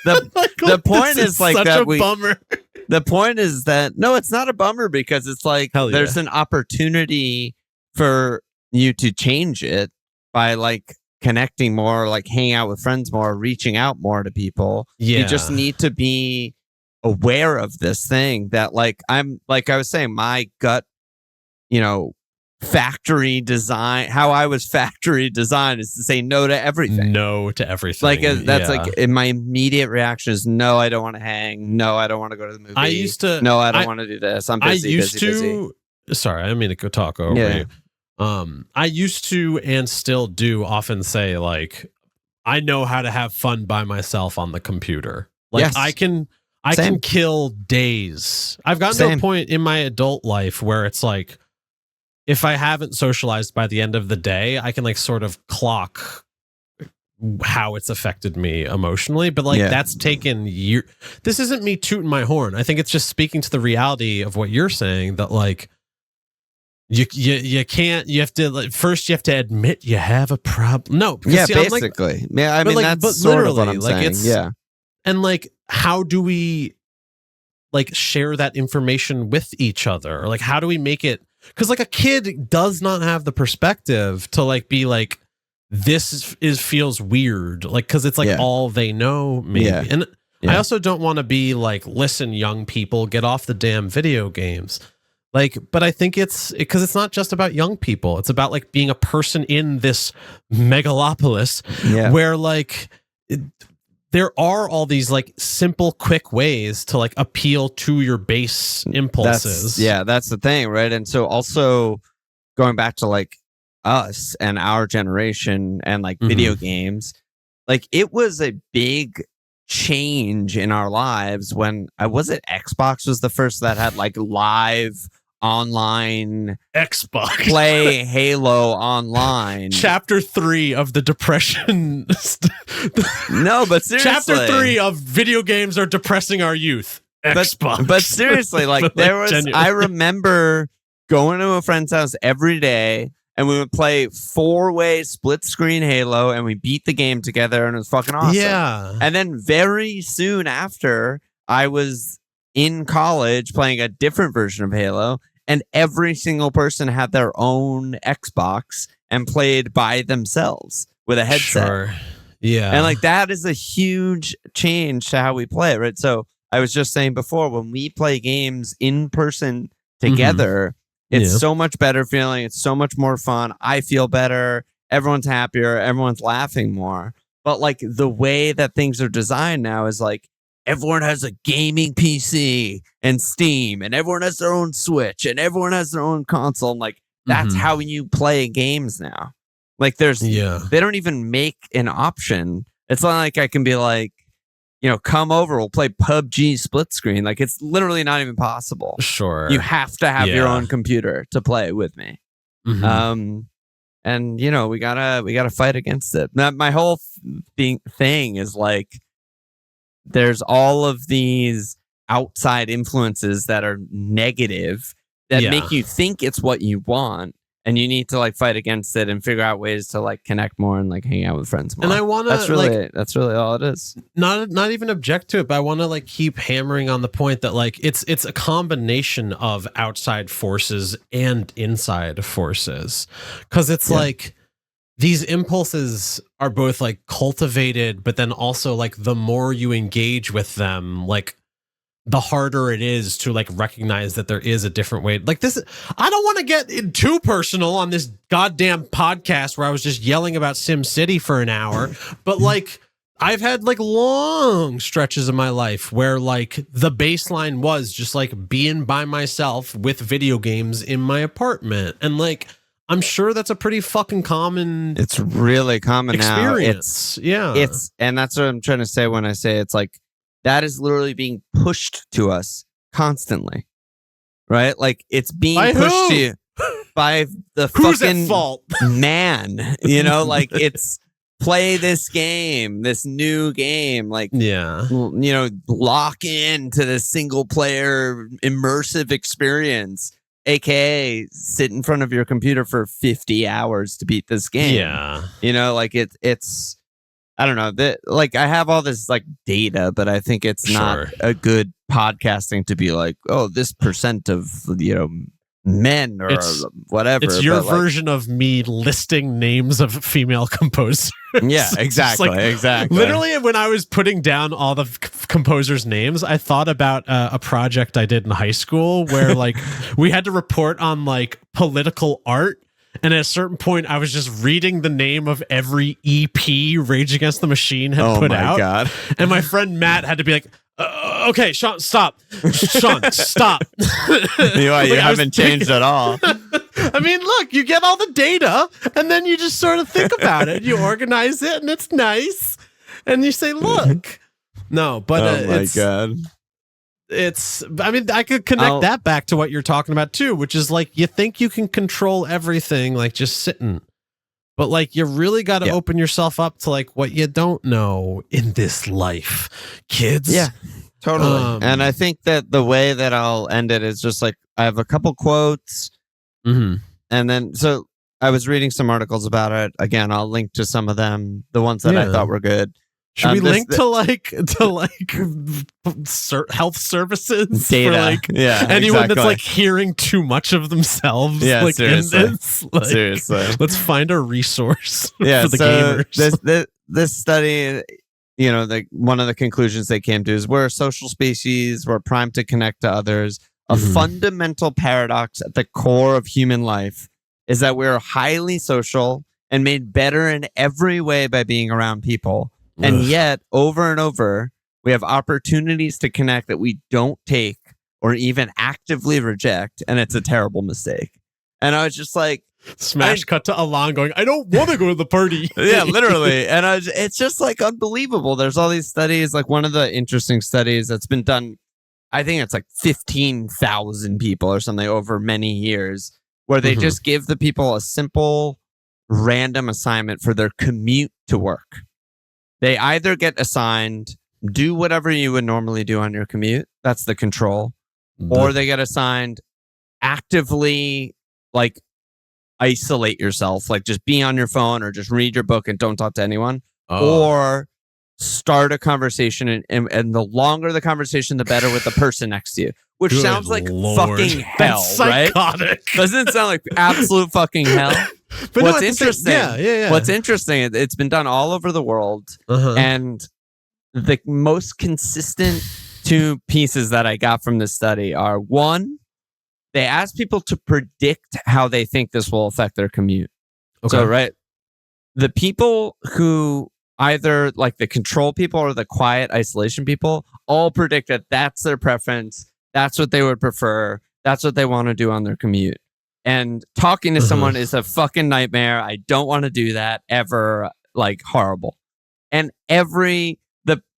the point is like such that a bummer. The point is that, no, it's not a bummer because it's like there's an opportunity for you to change it by like connecting more, like hanging out with friends more, reaching out more to people. Yeah. You just need to be aware of this thing that like I was saying, my gut, factory design, how I was factory designed is to say no to everything. No to everything. Like that's like my immediate reaction is no, I don't want to hang. No, I don't want to go to the movie. No, I don't want to do this. I'm busy, busy. Sorry, I didn't mean to go talk over you. I used to and still do often say like, I know how to have fun by myself on the computer. Like yes. I can kill days. I've gotten to a point in my adult life where it's like, if I haven't socialized by the end of the day, I can like sort of clock how it's affected me emotionally. But like that's taken years. This isn't me tooting my horn. I think it's just speaking to the reality of what you're saying, that like you can't, you have to like, first you have to admit you have a problem. No, because, basically. I mean, that's sort of what I'm saying. And like, how do we like share that information with each other? Or like, how do we make it? Because like a kid does not have the perspective to like be like, this feels weird, like, because it's like all they know, maybe. And I also don't want to be like, listen, young people, get off the damn video games. Like, but I think it's because it's not just about young people. It's about like being a person in this megalopolis where like there are all these like simple, quick ways to like appeal to your base impulses. That's the thing, right? And so also going back to like us and our generation and like video games, like it was a big change in our lives when Xbox was the first that had like live online Xbox play Halo online. Chapter 3 of the depression. No, but seriously, Chapter 3 of video games are depressing our youth. Xbox. But seriously, like there was, I remember going to a friend's house every day and we would play 4-way split screen Halo and we beat the game together and it was fucking awesome. Yeah. And then very soon after, I was in college playing a different version of Halo, and every single person had their own Xbox and played by themselves with a headset. Sure. Yeah. And like that is a huge change to how we play, right? So I was just saying before, when we play games in person together, it's so much better feeling. It's so much more fun. I feel better. Everyone's happier. Everyone's laughing more. But like the way that things are designed now is like, everyone has a gaming PC and Steam, and everyone has their own Switch, and everyone has their own console. And like, that's how you play games now. Like they don't even make an option. It's not like I can be like, come over, we'll play PUBG split screen. Like it's literally not even possible. Sure. You have to have your own computer to play with me. And we gotta fight against it. Now, my whole thing is like, there's all of these outside influences that are negative that make you think it's what you want, and you need to like fight against it and figure out ways to like connect more and like hang out with friends more. And I want to that's really all it is. Not even object to it, but I want to like keep hammering on the point that like it's a combination of outside forces and inside forces, because it's like these impulses are both like cultivated, but then also like the more you engage with them, like the harder it is to like recognize that there is a different way. Like this, I don't want to get too personal on this goddamn podcast where I was just yelling about SimCity for an hour, but like I've had like long stretches of my life where like the baseline was just like being by myself with video games in my apartment, and like I'm sure that's a pretty fucking common. It's really common experience. Now. And that's what I'm trying to say when I say it's like that is literally being pushed to us constantly, right? Like it's being by pushed who? to you by the Who's fucking at fault? Man. Like it's play this game, this new game, like lock into this single player immersive experience. AKA sit in front of your computer for 50 hours to beat this game. Yeah. Like it's I don't know. Like I have all this like data, but I think it's not a good podcasting to be like, oh, this percent of men or whatever. It's your version of me listing names of female composers. Yeah, exactly. Exactly. Literally, when I was putting down all the composers' names, I thought about a project I did in high school where like we had to report on like political art. And at a certain point, I was just reading the name of every EP Rage Against the Machine had put out. God. And my friend Matt had to be like, okay, Sean, stop. Sean, stop. You haven't changed at all. I mean, look, you get all the data, and then you just sort of think about it. You organize it, and it's nice. And you say, look. No, but oh my God. I mean, I could connect that back to what you're talking about too, which is like you think you can control everything, like just sitting, but like you really got to open yourself up to like what you don't know in this life, kids. Yeah, totally. And I think that the way that I'll end it is just like I have a couple quotes, and then so I was reading some articles about it. Again, I'll link to some of them, the ones that I thought were good. Should we link to health services data? For anyone that's like hearing too much of themselves. Yeah, like seriously. In this, like, seriously. Let's find a resource for the gamers. This study, one of the conclusions they came to is we're a social species. We're primed to connect to others. A fundamental paradox at the core of human life is that we're highly social and made better in every way by being around people. And yet, over and over, we have opportunities to connect that we don't take or even actively reject, and it's a terrible mistake. And I was just like... cut to Alon going, I don't want to go to the party. Yeah, literally. And it's just like unbelievable. There's all these studies, like one of the interesting studies that's been done, I think it's like 15,000 people or something over many years, where they just give the people a simple, random assignment for their commute to work. They either get assigned, do whatever you would normally do on your commute. That's the control. Or they get assigned, actively like isolate yourself, like just be on your phone or just read your book and don't talk to anyone. Or start a conversation and the longer the conversation, the better with the person next to you. Which sounds like fucking hell, that's psychotic. Right? Doesn't it sound like absolute fucking hell? But what's interesting? What's interesting? It's been done all over the world, and the most consistent two pieces that I got from this study are: one, they asked people to predict how they think this will affect their commute. Okay. So, right, the people who either like the control people or the quiet isolation people all predict that that's their preference. That's what they would prefer. That's what they want to do on their commute. And talking to someone is a fucking nightmare. I don't want to do that ever. Like horrible. And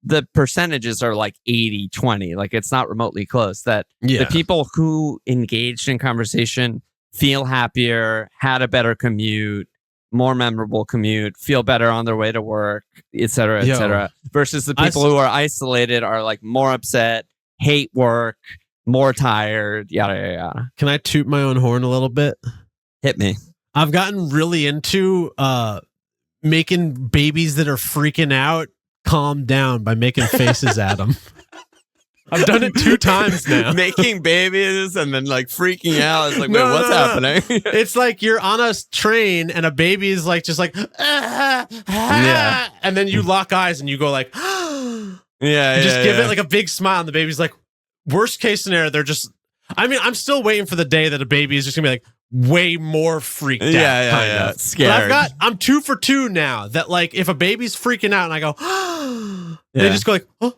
the percentages are like 80-20. Like it's not remotely close. That the people who engaged in conversation feel happier, had a better commute, more memorable commute, feel better on their way to work, et cetera, et cetera. Versus the people who are isolated are like more upset, hate work, more tired, yada, yada, yada. Can I toot my own horn a little bit? Hit me. I've gotten really into making babies that are freaking out calm down by making faces at them. I've done it 2 times now. Making babies and then like freaking out. It's like, wait, what's happening? It's like you're on a train and a baby is like, just like, and then you lock eyes and you go like, give it like a big smile and the baby's like, worst case scenario, they're just, I mean, I'm still waiting for the day that a baby is just gonna be like way more freaked out. Yeah. Scared. But I'm 2 for 2 now that like if a baby's freaking out and I go, they just go like, oh.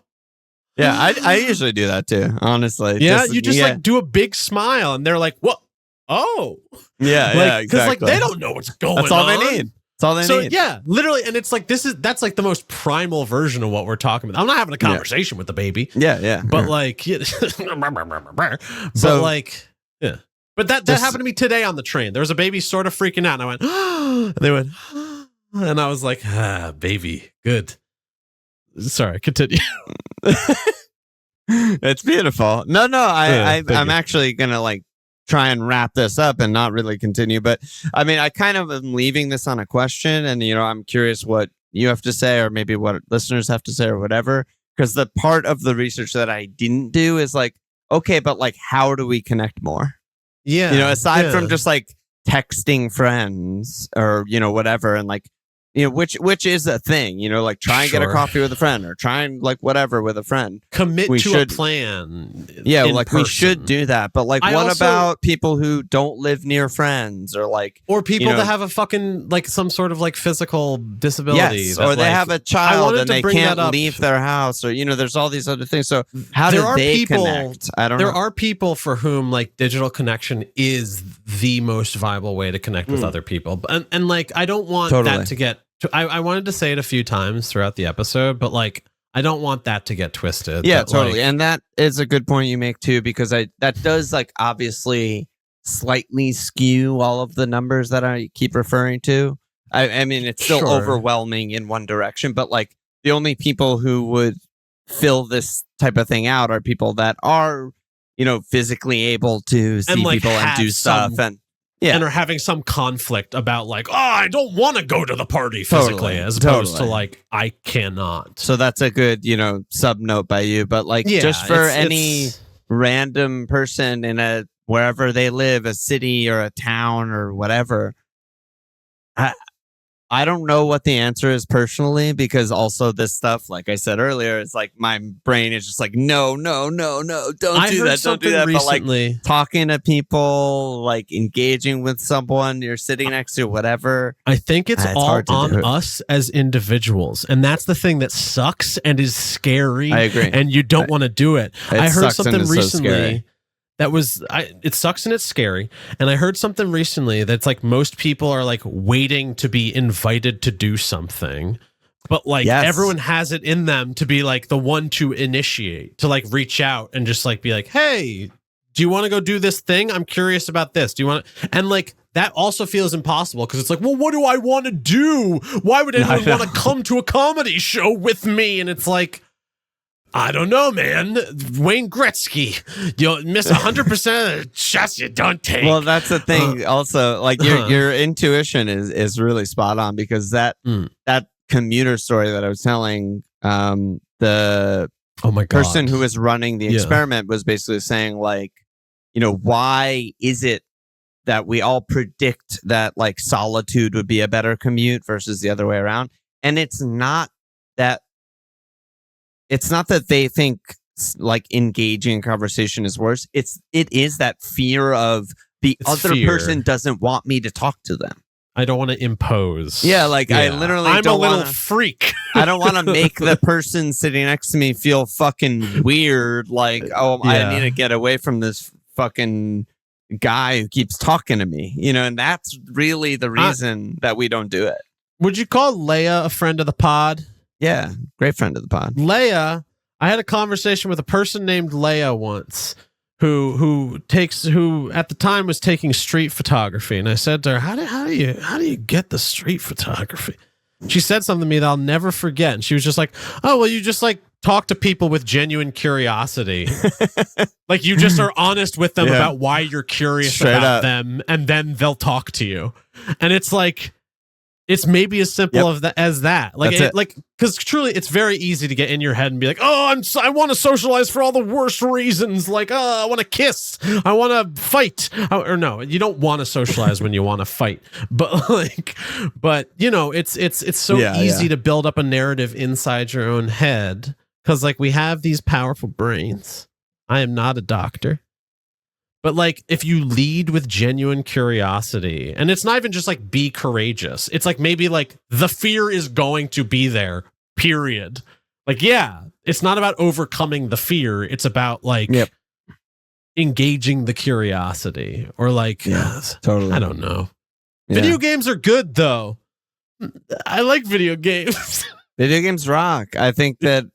Yeah, I usually do that too, honestly. Yeah, you just like do a big smile and they're like, what? Oh. Yeah, exactly. Because like they don't know what's going on. That's all they need. That's all they need. Yeah, literally. And it's like, that's like the most primal version of what we're talking about. I'm not having a conversation with the baby. Yeah. But like, But that happened to me today on the train. There was a baby sort of freaking out and I went, and they went, and I was like, baby, good. Sorry, continue. It's beautiful. No, I'm actually gonna like try and wrap this up and not really continue. But I mean, I kind of am leaving this on a question, and I'm curious what you have to say, or maybe what listeners have to say, or whatever. Because the part of the research that I didn't do is like, okay, but like, how do we connect more? Yeah. Aside from just like texting friends or, whatever. And like, which is a thing, like try and get a coffee with a friend or try and like whatever with a friend. Commit to a plan. Yeah, like person. We should do that. But like, what about people who don't live near friends or like, or people that have a fucking like some sort of like physical disability, yes, or they have a child and they can't leave their house, or there's all these other things. So how do they connect? I don't know. There are people for whom like digital connection is the most viable way to connect with other people, and like I don't want that to get. I wanted to say it a few times throughout the episode, but like I don't want that to get twisted. Yeah, totally. And that is a good point you make too, because that does like obviously slightly skew all of the numbers that I keep referring to. I mean, it's still overwhelming in one direction, but like the only people who would fill this type of thing out are people that are, physically able to see people and do stuff and are having some conflict about like, I don't want to go to the party physically, as opposed to like, I cannot. So that's a good, sub note by you. But like, just for any random person in wherever they live, a city or a town or whatever, I don't know what the answer is personally, because also this stuff, like I said earlier, it's like my brain is just like, no, don't do that. Recently. But like talking to people, like engaging with someone you're sitting next to, whatever. I think it's all on us as individuals. And that's the thing that sucks and is scary. I agree. And you don't want to do it. I heard something recently. So it sucks and it's scary. And I heard something recently that's like most people are like waiting to be invited to do something, but like everyone has it in them to be like the one to initiate, to like reach out and just like be like, hey, do you want to go do this thing? I'm curious about this. Do you want to? And like that also feels impossible because it's like, well, what do I want to do? Why would anyone want to come to a comedy show with me? And it's like, I don't know, man. Wayne Gretzky, you'll miss 100% of the shots you don't take. Well, that's the thing. Also, like your intuition is really spot on, because that commuter story that I was telling, the person who was running the experiment was basically saying like, why is it that we all predict that like solitude would be a better commute versus the other way around? And it's not that they think like engaging in conversation is worse. It is that fear of the other person doesn't want me to talk to them. I don't want to impose. Yeah, like I literally I'm a little freak. I don't want to make the person sitting next to me feel fucking weird. Like, I need to get away from this fucking guy who keeps talking to me. And that's really the reason that we don't do it. Would you call Leia a friend of the pod? Yeah, great friend of the pod. Leia, I had a conversation with a person named Leia once who at the time was taking street photography, and I said to her, how do you get the street photography? She said something to me that I'll never forget, and she was just like, oh, well, you just like talk to people with genuine curiosity. Like you just are honest with them about why you're curious about them, and then they'll talk to you. And it's like, it's maybe as simple as that. Like, because truly, it's very easy to get in your head and be like, "Oh, I want to socialize for all the worst reasons. Like, I want to kiss, I want to fight." Or no, you don't want to socialize when you want to fight. But it's so easy to build up a narrative inside your own head because like we have these powerful brains. I am not a doctor. But like, if you lead with genuine curiosity, and it's not even just like be courageous. It's like maybe like the fear is going to be there, period. Like, it's not about overcoming the fear. It's about like engaging the curiosity or like, totally. I don't know. Video games are good though. I like video games. Video games rock. I think that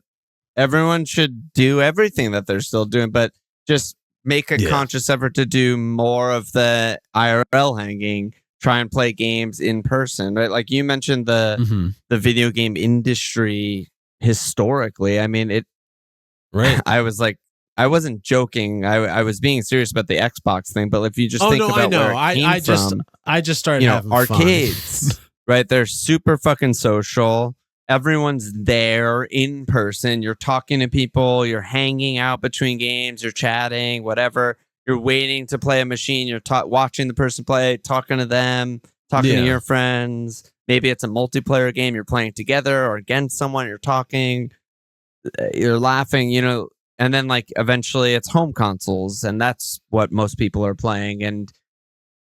everyone should do everything that they're still doing, but just make a conscious effort to do more of the IRL hanging, try and play games in person, right? Like you mentioned the video game industry historically. I mean, I was like, I wasn't joking. I was being serious about the Xbox thing, but if you just think about where it came from, I just started having arcades, right? They're super fucking social. everyone's there in person. You're talking to people. You're hanging out between games. You're chatting, whatever. You're waiting to play a machine. You're watching the person play, talking to them, talking to your friends. Maybe it's a multiplayer game. You're playing together or against someone. You're talking. You're laughing, and then like eventually it's home consoles, and that's what most people are playing. And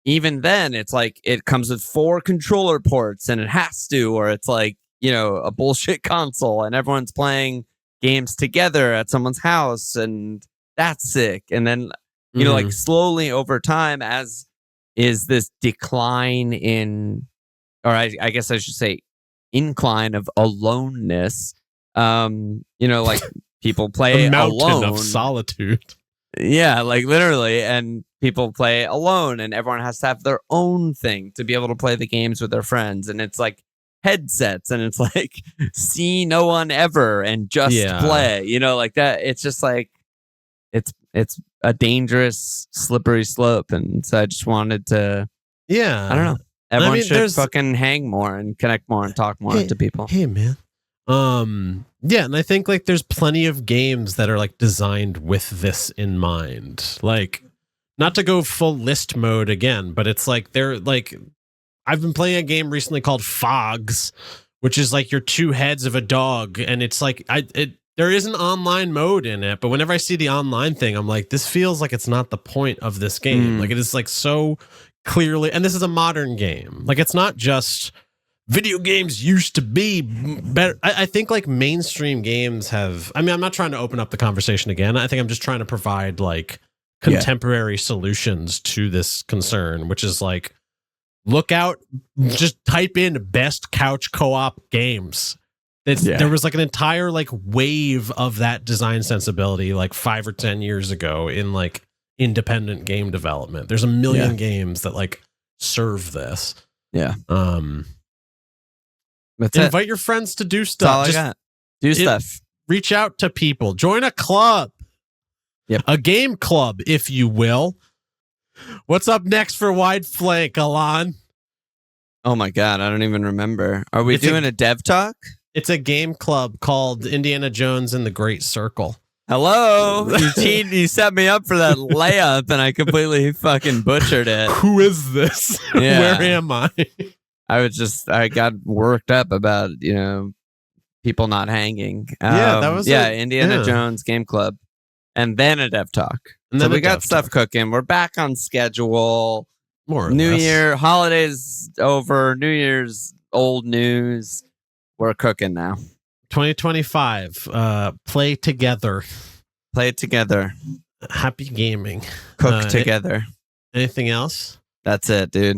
even then it's like it comes with 4 controller ports and it has to, or it's like, a bullshit console and everyone's playing games together at someone's house, and that's sick. And then, like slowly over time, as is this decline in, or I guess I should say incline of aloneness. Like people play a mountain alone. Of solitude. Yeah, like literally, and people play alone, and everyone has to have their own thing to be able to play the games with their friends. And it's like headsets, and it's like see no one ever and just play. Like that. It's just like it's a dangerous, slippery slope. And so I just wanted to, I don't know. Everyone should fucking hang more and connect more and talk more to people. Hey, man. Yeah, and I think like there's plenty of games that are like designed with this in mind. Like, not to go full list mode again, but it's like they're like, I've been playing a game recently called Fogs, which is like your 2 heads of a dog, and it's like there is an online mode in it, but whenever I see the online thing, I'm like, this feels like it's not the point of this game. Like, it is like so clearly, and this is a modern game. Like, it's not just video games used to be better. I think like mainstream games have, I'm not trying to open up the conversation again. I think I'm just trying to provide like contemporary solutions to this concern, which is like, look out, just type in best couch co-op games. There was like an entire like wave of that design sensibility like 5 or 10 years ago in like independent game development. There's a million games that like serve this. Yeah. Invite your friends to do stuff. That's all I got. Do stuff. Reach out to people. Join a club. Yep. A game club, if you will. What's up next for Wide Flank, Alon? Oh my God, I don't even remember. Are we doing a dev talk? It's a game club called Indiana Jones and the Great Circle. Hello. You set me up for that layup and I completely fucking butchered it. Who is this? Yeah. Where am I? I got worked up about, people not hanging. That was Indiana Jones Game Club. And then a dev talk. And so we got stuff cooking. We're back on schedule. More or New less. Year, holidays over, New Year's old news. We're cooking now. 2025. Play together. Play together. Happy gaming. Cook together. Anything else? That's it, dude.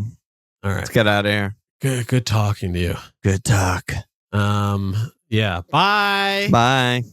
All right. Let's get out of here. Good talking to you. Good talk. Yeah. Bye. Bye.